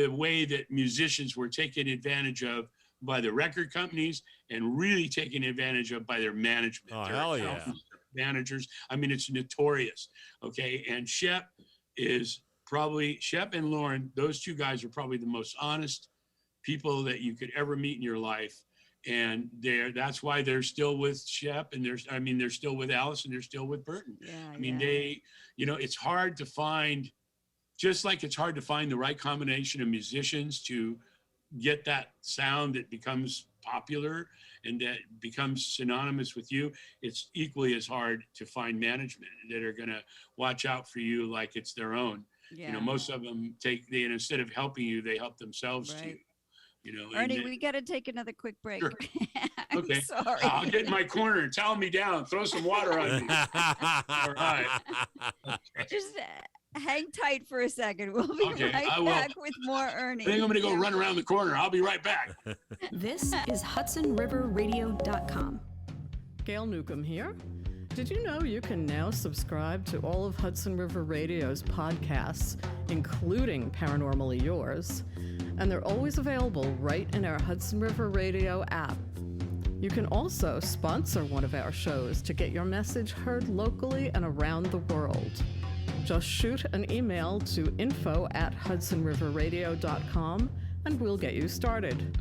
way that musicians were taken advantage of by the record companies and really taken advantage of by their management. Oh, their hell yeah. Managers. I mean, it's notorious. Okay. And Shep and Lauren, those two guys are probably the most honest people that you could ever meet in your life. And that's why they're still with Shep, and they're still with Alice, and they're still with Burton. It's hard to find, just like it's hard to find the right combination of musicians to get that sound that becomes popular and that becomes synonymous with you. It's equally as hard to find management that are going to watch out for you like it's their own. Most of them instead of helping you, they help themselves to you. Ernie, we got to take another quick break. Sure. I'm Okay. sorry. I'll get in my corner and towel me down. Throw some water on me. All right. Just hang tight for a second. We'll be right back with more Ernie. I think I'm going to go run around the corner. I'll be right back. This is HudsonRiverRadio.com. Gail Newcomb here. Did you know you can now subscribe to all of Hudson River Radio's podcasts, including Paranormally Yours? And they're always available right in our Hudson River Radio app. You can also sponsor one of our shows to get your message heard locally and around the world. Just shoot an email to info@HudsonRiverRadio.com and we'll get you started.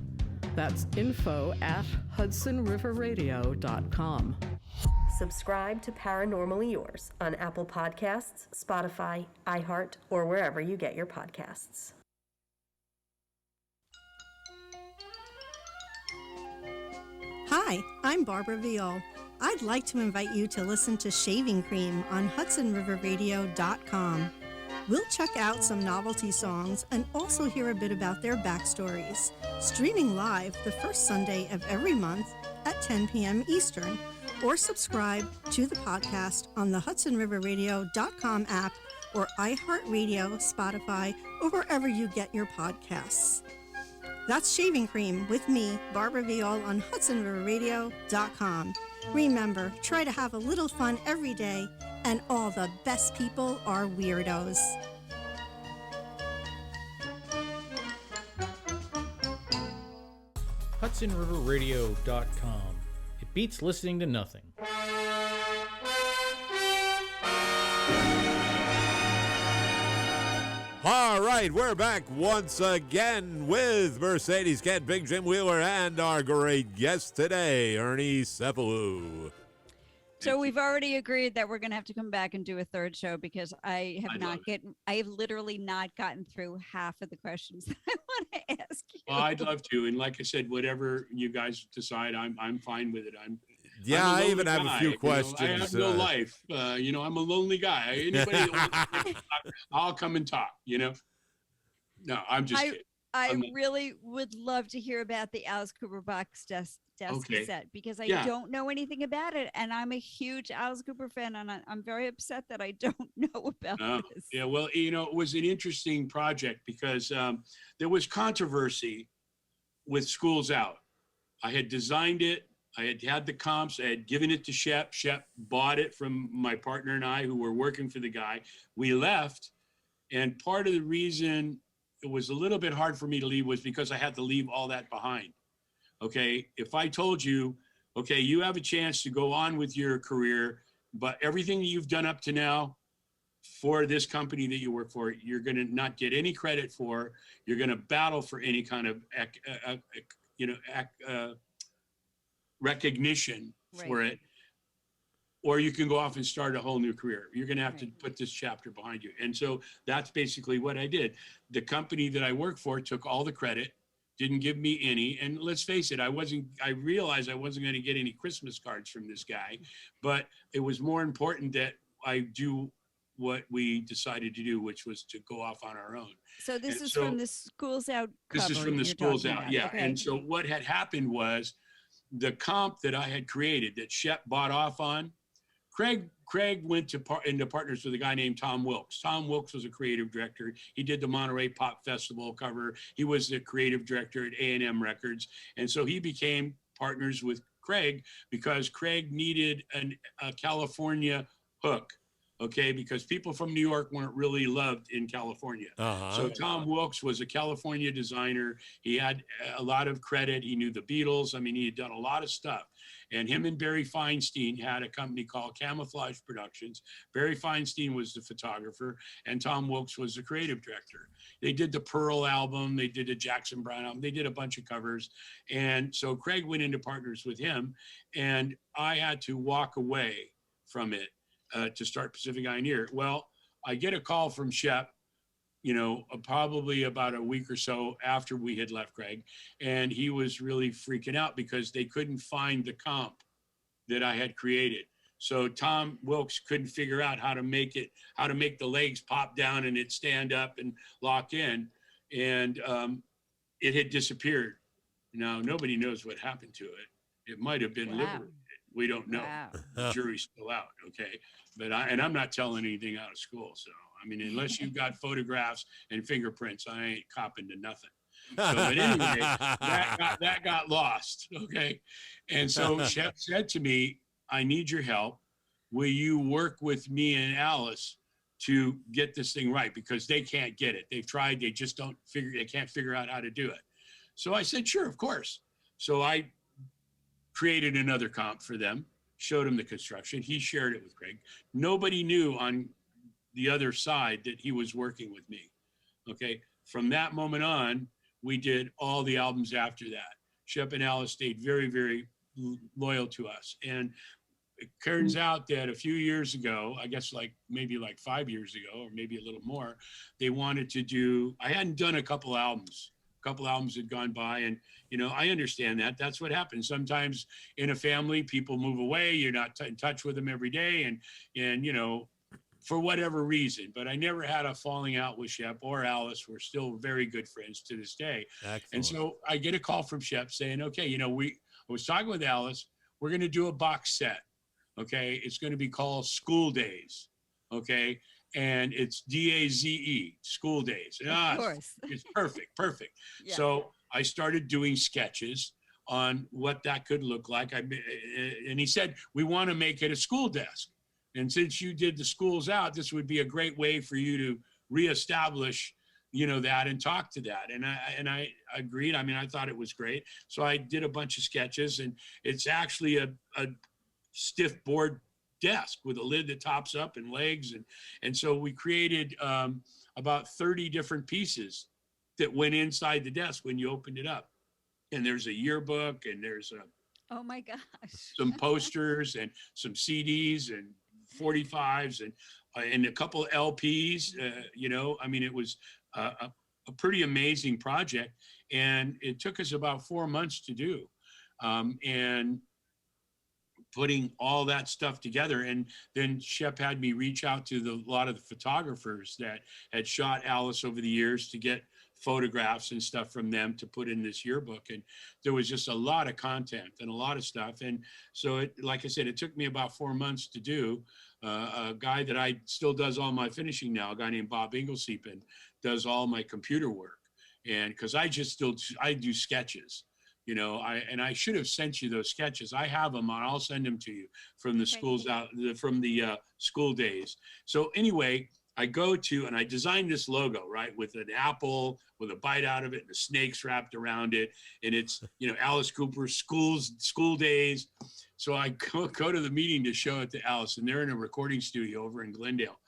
That's info@HudsonRiverRadio.com. Subscribe to Paranormally Yours on Apple Podcasts, Spotify, iHeart, or wherever you get your podcasts. Hi, I'm Barbara Viol. I'd like to invite you to listen to Shaving Cream on HudsonRiverRadio.com. We'll check out some novelty songs and also hear a bit about their backstories. Streaming live the first Sunday of every month at 10 p.m. Eastern. Or subscribe to the podcast on the HudsonRiverRadio.com app or iHeartRadio, Spotify, or wherever you get your podcasts. That's Shaving Cream with me, Barbara Viol, on HudsonRiverRadio.com. Remember, try to have a little fun every day, and all the best people are weirdos. HudsonRiverRadio.com. It beats listening to nothing. All right, we're back once again with Mercedes-Kent, Big Jim Wheeler, and our great guest today, Ernie Cephalou. So we've already agreed that we're going to have to come back and do a third show because I have literally not gotten through half of the questions that I want to ask you. Well, I'd love to, and like I said, whatever you guys decide, I'm fine with it. I even have a few questions. I have no life. I'm a lonely guy. Anybody that wants to talk, I'll come and talk. No, I'm just kidding. I I'm not- really would love to hear about the Alice Cooper box desk Okay. set because I Yeah. don't know anything about it, and I'm a huge Alice Cooper fan, and I'm very upset that I don't know about Oh, this. yeah, well, it was an interesting project because there was controversy with Schools Out. I had designed it. I had had the comps. I had given it to Shep. Shep bought it from my partner and I, who were working for the guy. We left, and part of the reason it was a little bit hard for me to leave was because I had to leave all that behind. Okay, if I told you, okay, you have a chance to go on with your career, but everything you've done up to now for this company that you work for, you're going to not get any credit for. You're going to battle for any kind of, recognition for Right. it, or you can go off and start a whole new career. You're going to have to Right. put this chapter behind you. And so that's basically what I did. The company that I work for took all the credit, didn't give me any. And let's face it, I realized I wasn't going to get any Christmas cards from this guy, but it was more important that I do what we decided to do, which was to go off on our own. So this And is so- from the Schools Out cover. This is from the you're Schools talking Out, about. yeah. Okay. And so what had happened was the comp that I had created that Shep bought off on, Craig went into partners with a guy named Tom Wilkes. Tom Wilkes was a creative director. He did the Monterey Pop Festival cover. He was the creative director at A&M Records. And so he became partners with Craig because Craig needed a California hook. Okay, because people from New York weren't really loved in California. So Tom Wilkes was a California designer. He had a lot of credit. He knew the Beatles. I mean, he had done a lot of stuff. And him and Barry Feinstein had a company called Camouflage Productions. Barry Feinstein was the photographer, and Tom Wilkes was the creative director. They did the Pearl album. They did a Jackson Browne album. They did a bunch of covers. And so Craig went into partners with him, and I had to walk away from it to start Pacific Pioneer. Well, I get a call from Shep, probably about a week or so after we had left Craig, and he was really freaking out because they couldn't find the comp that I had created. So Tom Wilkes couldn't figure out how to make the legs pop down and it stand up and lock in, and it had disappeared. Now nobody knows what happened to it. It might have been liberated. We don't know. Wow. The jury's still out. Okay. But I'm not telling anything out of school. So, I mean, unless you've got photographs and fingerprints, I ain't copping to nothing. So, but anyway, that got lost. Okay. And so Shep said to me, I need your help. Will you work with me and Alice to get this thing right? Because they can't get it. They've tried. They just they can't figure out how to do it. So I said, sure, of course. So I created another comp for them, showed him the construction. He shared it with Craig. Nobody knew on the other side that he was working with me. Okay. From that moment on, we did all the albums after that. Shep and Alice stayed very, very loyal to us. And it turns out that a few years ago, I guess maybe 5 years ago, or maybe a little more, they wanted to do, I hadn't done a couple albums. A couple albums had gone by, and I understand that. That's what happens. Sometimes in a family, people move away. You're not in touch with them every day, and for whatever reason. But I never had a falling out with Shep or Alice. We're still very good friends to this day. Excellent. And so I get a call from Shep saying, okay, I was talking with Alice. We're going to do a box set. Okay, it's going to be called School Days. Okay. And it's DAZE, School Days. Of course. It's perfect. Yeah. So I started doing sketches on what that could look like. And he said, we want to make it a school desk. And since you did the Schools Out, this would be a great way for you to reestablish, that and talk to that. And I agreed. I mean, I thought it was great. So I did a bunch of sketches, and it's actually a stiff board desk with a lid that tops up and legs. And so we created about 30 different pieces that went inside the desk when you opened it up. And there's a yearbook, and there's Oh my gosh. some posters and some CDs and 45s and a couple of LPs. I mean, it was a pretty amazing project, and it took us about 4 months to do. And putting all that stuff together. And then Shep had me reach out to a lot of the photographers that had shot Alice over the years to get photographs and stuff from them to put in this yearbook. And there was just a lot of content and a lot of stuff. And so it, like I said, it took me about 4 months to do. A guy that I still does all my finishing now, a guy named Bob Inglesiepen, does all my computer work. And because I do sketches, you know, I should have sent you those sketches. I have them, and I'll send them to you from the from the school days. So anyway, I go to, and I designed this logo, right, with an apple, with a bite out of it, and the snakes wrapped around it. And it's, you know, Alice Cooper's school days. So I go to the meeting to show it to Alice, and they're in a recording studio over in Glendale.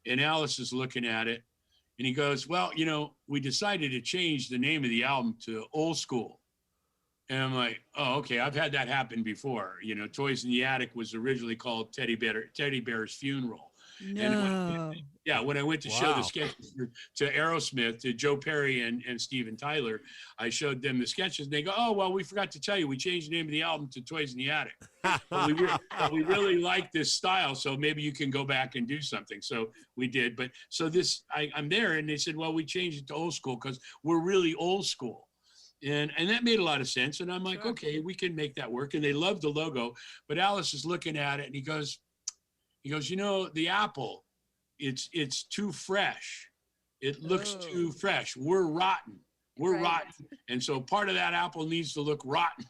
And Alice is looking at it, and he goes, well, you know, we decided to change the name of the album to Old School. And I'm like, oh, okay, I've had that happen before. You know, Toys in the Attic was originally called Teddy Bear's Funeral. No. When I went to show the sketches to Aerosmith, to Joe Perry and Steven Tyler, I showed them the sketches. And they go, oh, well, we forgot to tell you, we changed the name of the album to Toys in the Attic. But we really like this style, so maybe you can go back and do something. So we did. But so I'm there, and they said, well, we changed it to Old School because we're really old school. And that made a lot of sense. And I'm like, okay, we can make that work. And they loved the logo. But Alice is looking at it, and he goes, you know, the apple, it's too fresh. It looks too fresh. We're rotten. We're rotten. And so part of that apple needs to look rotten.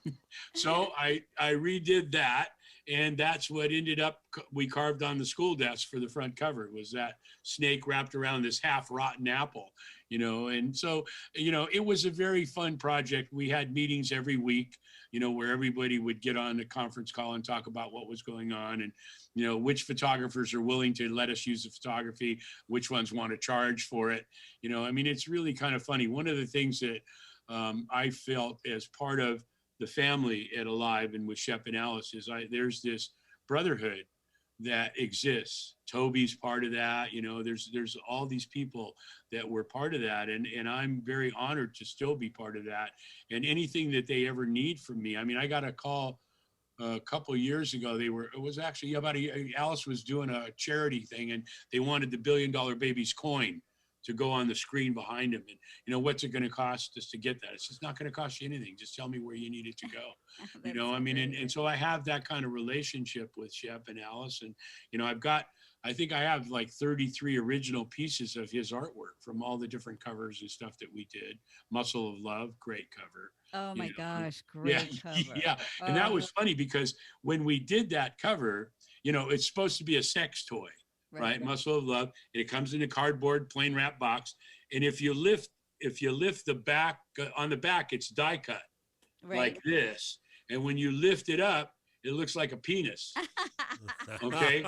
So I redid that. And that's what ended up, we carved on the school desk for the front cover. It was that snake wrapped around this half rotten apple, you know. And so, you know, it was a very fun project. We had meetings every week, you know, where everybody would get on the conference call and talk about what was going on, and, you know, which photographers are willing to let us use the photography, which ones want to charge for it. You know, I mean, it's really kind of funny. One of the things that I felt as part of the family at Alive and with Shep and Alice is there's this brotherhood that exists. Toby's part of that, you know, there's all these people that were part of that. And I'm very honored to still be part of that. And anything that they ever need from me. I mean, I got a call a couple of years ago. Alice was doing a charity thing, and they wanted the $1 Billion Babies coin to go on the screen behind him. And, you know, what's it going to cost us to get that? It's just not going to cost you anything. Just tell me where you need it to go. You know, I mean, and so I have that kind of relationship with Shep and Alice. And, you know, I think I have like 33 original pieces of his artwork from all the different covers and stuff that we did. Muscle of Love, great cover. Oh my gosh, great cover. Yeah. And that was funny because when we did that cover, you know, it's supposed to be a sex toy. Right. Muscle of Love. And it comes in a cardboard plain wrap box. And if you lift the back, on the back, it's die cut like this. And when you lift it up, it looks like a penis. Okay.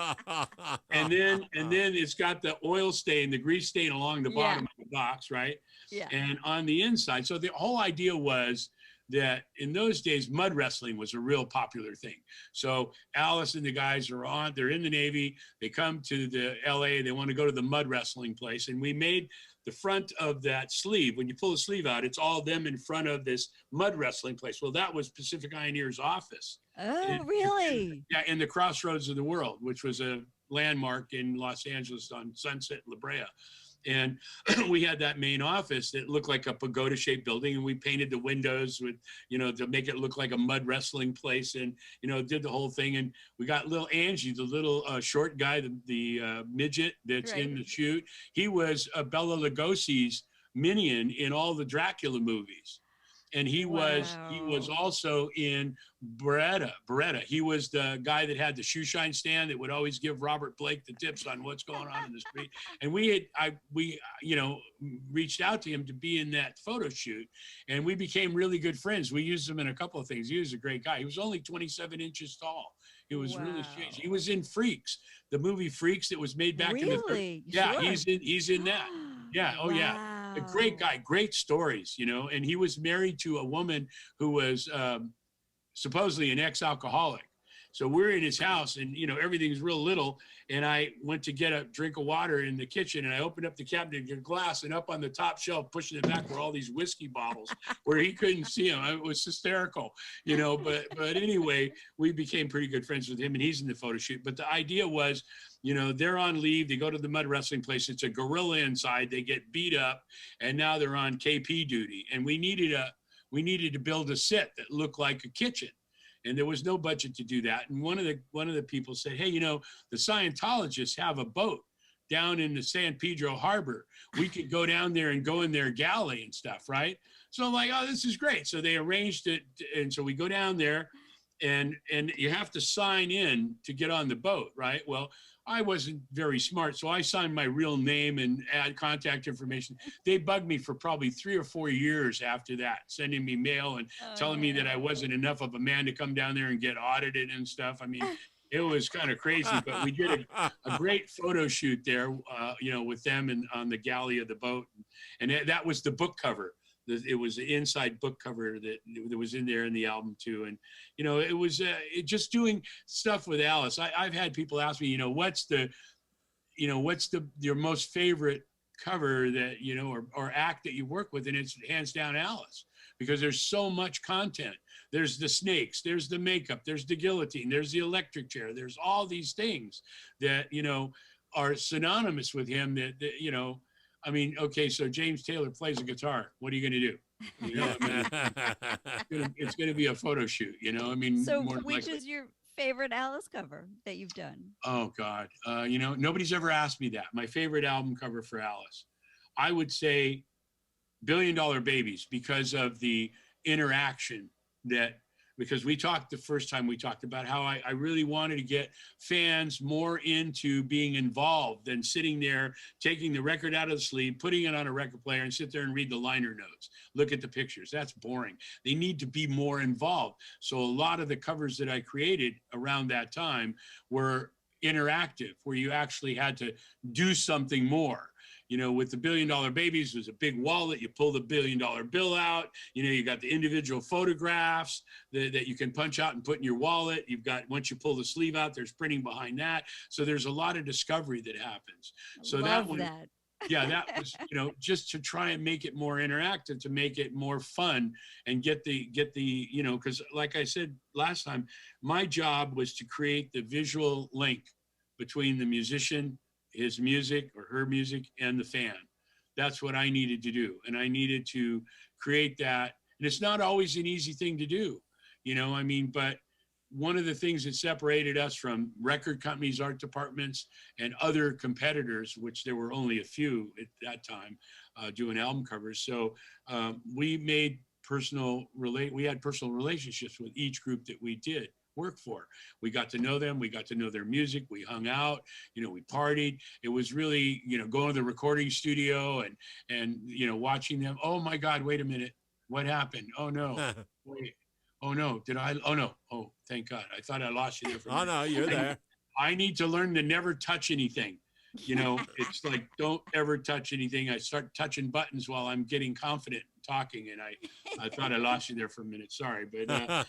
And then it's got the oil stain, the grease stain along the bottom of the box. Right. Yeah. And on the inside. So the whole idea was that in those days, mud wrestling was a real popular thing. So Alice and the guys they're in the Navy, they come to the LA, they want to go to the mud wrestling place. And we made the front of that sleeve, when you pull the sleeve out, it's all them in front of this mud wrestling place. Well, that was Pacific Ioneer's office. Oh, really? In the Crossroads of the World, which was a landmark in Los Angeles on Sunset La Brea. And we had that main office that looked like a pagoda-shaped building, and we painted the windows with, you know, to make it look like a mud wrestling place, and, you know, did the whole thing. And we got little Angie, the little short guy, the midget that's in the shoot. He was Bela Lugosi's minion in all the Dracula movies. And he was also in Beretta. He was the guy that had the shoe shine stand that would always give Robert Blake the tips on what's going on in the street. And we you know, reached out to him to be in that photo shoot, and we became really good friends. We used him in a couple of things. He was a great guy. He was only 27 inches tall. He was really strange. He was in Freaks, the movie Freaks that was made back in the 30s. Yeah, sure. He's in that. Yeah. Oh, yeah. A great guy, great stories, you know. And he was married to a woman who was supposedly an ex-alcoholic. So we're in his house, and everything's real little. And I went to get a drink of water in the kitchen, and I opened up the cabinet to get a glass, and up on the top shelf, pushing it back, were all these whiskey bottles where he couldn't see them. It was hysterical, But anyway, we became pretty good friends with him, and he's in the photo shoot. But the idea was, they're on leave. They go to the mud wrestling place. It's a gorilla inside. They get beat up, and now they're on KP duty. And we needed to build a set that looked like a kitchen. And there was no budget to do that. And one of the people said, hey, the Scientologists have a boat down in the San Pedro Harbor. We could go down there and go in their galley and stuff, right? So I'm like, oh, this is great. So they arranged it. And so we go down there, and you have to sign in to get on the boat, right? Well, I wasn't very smart, so I signed my real name and add contact information. They bugged me for probably 3 or 4 years after that, sending me mail and telling me that I wasn't enough of a man to come down there and get audited and stuff. I mean, it was kind of crazy, but we did a great photo shoot there, with them and on the galley of the boat. And that was the book cover. It was the inside book cover that was in there in the album too. And, it was just doing stuff with Alice. I've had people ask me, what's your most favorite cover that, or act that you work with? And it's hands down Alice, because there's so much content. There's the snakes, there's the makeup, there's the guillotine, there's the electric chair. There's all these things that, are synonymous with him that I mean, okay, so James Taylor plays a guitar. What are you going to do? It's going to be a photo shoot, I mean. So which is your favorite Alice cover that you've done? Oh, God. Nobody's ever asked me that. My favorite album cover for Alice, I would say Billion Dollar Babies, because of the interaction because we talked the first time we talked about how I really wanted to get fans more into being involved than sitting there, taking the record out of the sleeve, putting it on a record player and sit there and read the liner notes, look at the pictures. That's boring. They need to be more involved. So a lot of the covers that I created around that time were interactive, where you actually had to do something more. With the Billion Dollar Babies, there's a big wallet. You pull the $1 billion bill out. You got the individual photographs that you can punch out and put in your wallet. You've got, once you pull the sleeve out, there's printing behind that. So there's a lot of discovery that happens. So Love that one, that. yeah, that was, just to try and make it more interactive, to make it more fun, and get the, because like I said last time, my job was to create the visual link between the musician, his music or her music, and the fan. That's what I needed to do. And I needed to create that. And it's not always an easy thing to do, but one of the things that separated us from record companies, art departments, and other competitors, which there were only a few at that time, doing album covers. So we had personal relationships with each group that we did work for. We got to know them. We got to know their music. We hung out, we partied. It was really, going to the recording studio and watching them. Oh my God, wait a minute. What happened? Oh no. Wait. Oh no. Oh no. Oh, thank God. I thought I lost you there for a minute. Oh no, you're there. I need to learn to never touch anything. It's like, don't ever touch anything. I start touching buttons while I'm getting confident talking, and I thought I lost you there for a minute. Sorry, but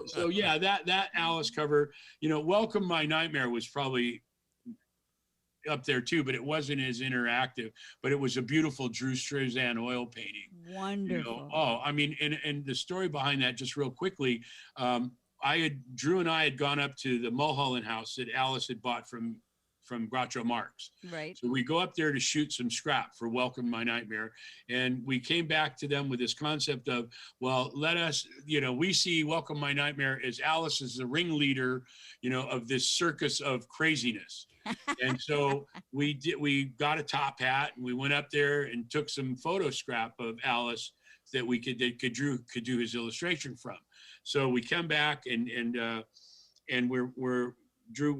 so yeah, that Alice cover, Welcome My Nightmare was probably up there too, but it wasn't as interactive. But it was a beautiful Drew Struzan oil painting. Wonderful. I mean, and the story behind that, just real quickly, Drew and I had gone up to the Mulholland house that Alice had bought from Groucho Marx. Right. So we go up there to shoot some scrap for Welcome My Nightmare. And we came back to them with this concept of, well, let us, we see Welcome My Nightmare as Alice as the ringleader, of this circus of craziness. And so we got a top hat, and we went up there and took some photo scrap of Alice that Drew could do his illustration from. So we come back and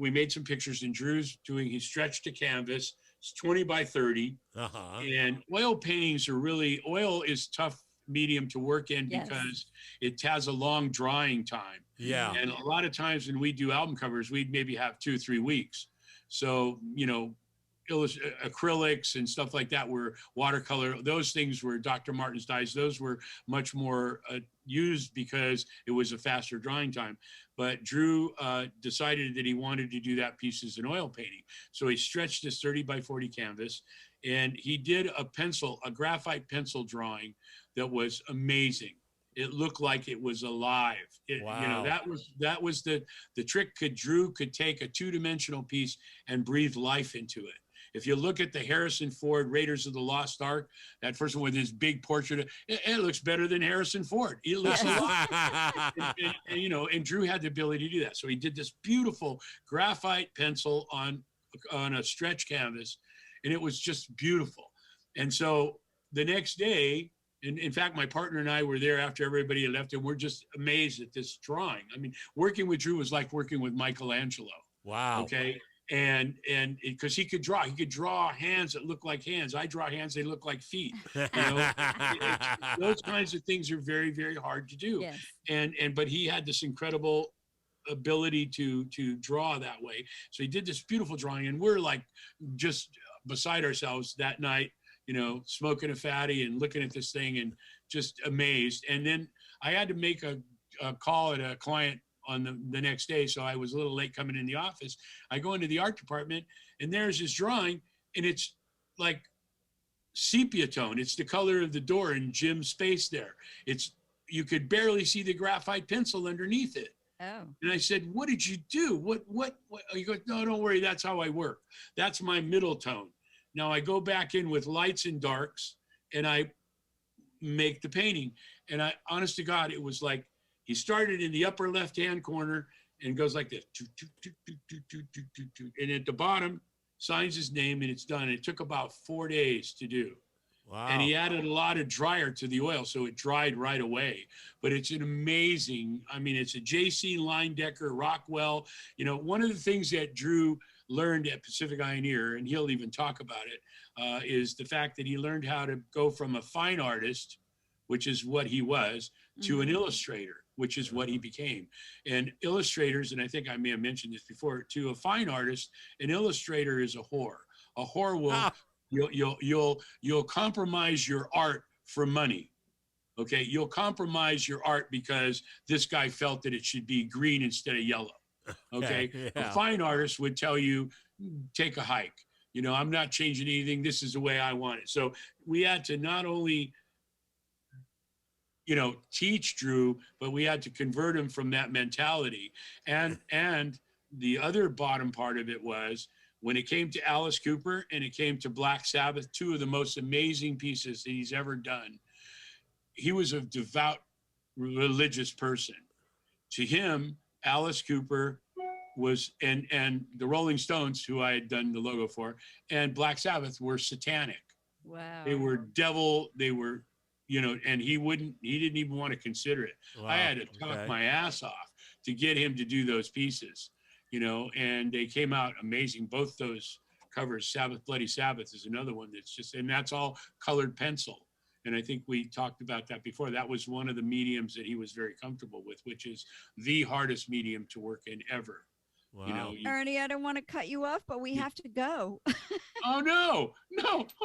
we made some pictures, and Drew's doing, he stretched a canvas. It's 20 by 30. Uh-huh. And oil paintings oil is tough medium to work in, Yes. because it has a long drying time. Yeah. And a lot of times when we do album covers, we'd maybe have 2 or 3 weeks. So, acrylics and stuff like that were watercolor. Those things were Dr. Martin's dyes. Those were much more used because it was a faster drying time. But Drew decided that he wanted to do that piece as an oil painting. So he stretched his 30 by 40 canvas, and he did a graphite pencil drawing that was amazing. It looked like it was alive. Wow. You know, that was the trick. Drew could take a two-dimensional piece and breathe life into it. If you look at the Harrison Ford Raiders of the Lost Ark, that first one with his big portrait, it looks better than Harrison Ford. It looks and Drew had the ability to do that. So he did this beautiful graphite pencil on a stretch canvas, and it was just beautiful. And so the next day, in fact, my partner and I were there after everybody had left, and we're just amazed at this drawing. I mean, working with Drew was like working with Michelangelo. Wow. Okay. And because he could draw hands that look like hands. I draw hands, they look like feet. You know, those kinds of things are very, very hard to do. Yes. But he had this incredible ability to draw that way. So he did this beautiful drawing, and we're like just beside ourselves that night, you know, smoking a fatty and looking at this thing and just amazed. And then I had to make a call at a client on the next day. So I was a little late coming in the office. I go into the art department, and there's this drawing, and it's like sepia tone. It's the color of the door in Jim's space there. You could barely see the graphite pencil underneath it. Oh. And I said, "What did you do? What?" He goes, "No, don't worry. That's how I work. That's my middle tone. Now I go back in with lights and darks, and I make the painting." And honest to God, it was like, he started in the upper left-hand corner and goes like this. And at the bottom, signs his name, and it's done. It took about 4 days to do. Wow. And he added a lot of dryer to the oil, so it dried right away. But it's an amazing, I mean, it's a J.C. Leyendecker, Rockwell. You know, one of the things that Drew learned at Pacific Pioneer, and he'll even talk about it, is the fact that he learned how to go from a fine artist, which is what he was, to an illustrator, which is what he became. And illustrators, and I think I may have mentioned this before, to a fine artist, an illustrator is a whore. A whore will, you'll compromise your art for money. Okay, you'll compromise your art because this guy felt that it should be green instead of yellow. Okay, yeah. A fine artist would tell you, take a hike. You know, I'm not changing anything. This is the way I want it. So we had to not only, you know, teach Drew, but we had to convert him from that mentality. And the other bottom part of it was, when it came to Alice Cooper and it came to Black Sabbath, two of the most amazing pieces that he's ever done, he was a devout religious person. To him, Alice Cooper was, and the Rolling Stones, who I had done the logo for, and Black Sabbath were satanic. Wow. They were devil, they were, you know, and he didn't even want to consider it. Wow. I had to talk my ass off to get him to do those pieces, you know, and they came out amazing. Both those covers, Sabbath, Bloody Sabbath is another one that's just, and that's all colored pencil. And I think we talked about that before. That was one of the mediums that he was very comfortable with, which is the hardest medium to work in ever. Wow. You know, Ernie, I don't want to cut you off, but we have to go. Oh, no.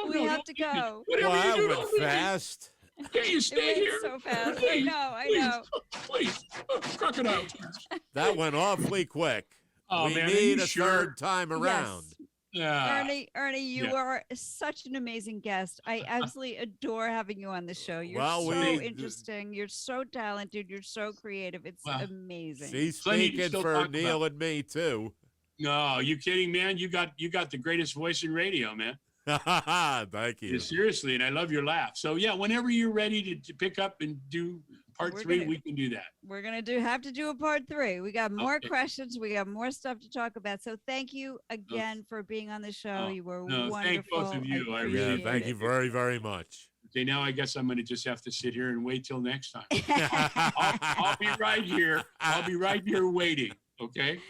We have to go. Whatever Wow, you do, that went fast. Can you stay It here? went so fast. Please, I know. Please. Oh, crocodile tears. That went awfully quick. Oh, we man, are need you a sure? third time around. Yes. Yeah. Ernie, you Yeah. are such an amazing guest. I absolutely adore having you on the show. You're Well, so we- interesting. You're so talented. You're so creative. It's Wow. amazing. She's Plenty to speaking still for talk Neil about. and me, too. No, you kidding, man? You got the greatest voice in radio, man. Thank you. Yeah, seriously, and I love your laugh. So yeah, whenever you're ready to pick up and do part We're 3, gonna- we can do that. We're gonna have to do a part 3. We got more Okay. questions. We got more stuff to talk about. So thank you again for being on the show. Oh, You were no, wonderful. thank both of you. I really Yeah, appreciate thank it. you very, very much. Okay, now I guess I'm going to just have to sit here and wait till next time. I'll be right here. I'll be right here waiting. Okay.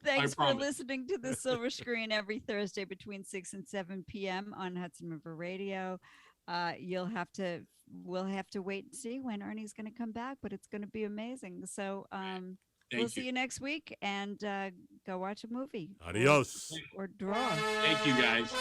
Thanks for promise. listening to the Silver Screen every Thursday between 6 and 7 p.m. on Hudson River Radio. We'll have to wait and see when Ernie's going to come back, but it's going to be amazing. So we'll see you next week, and go watch a movie. Adios. Or draw. Thank you, guys.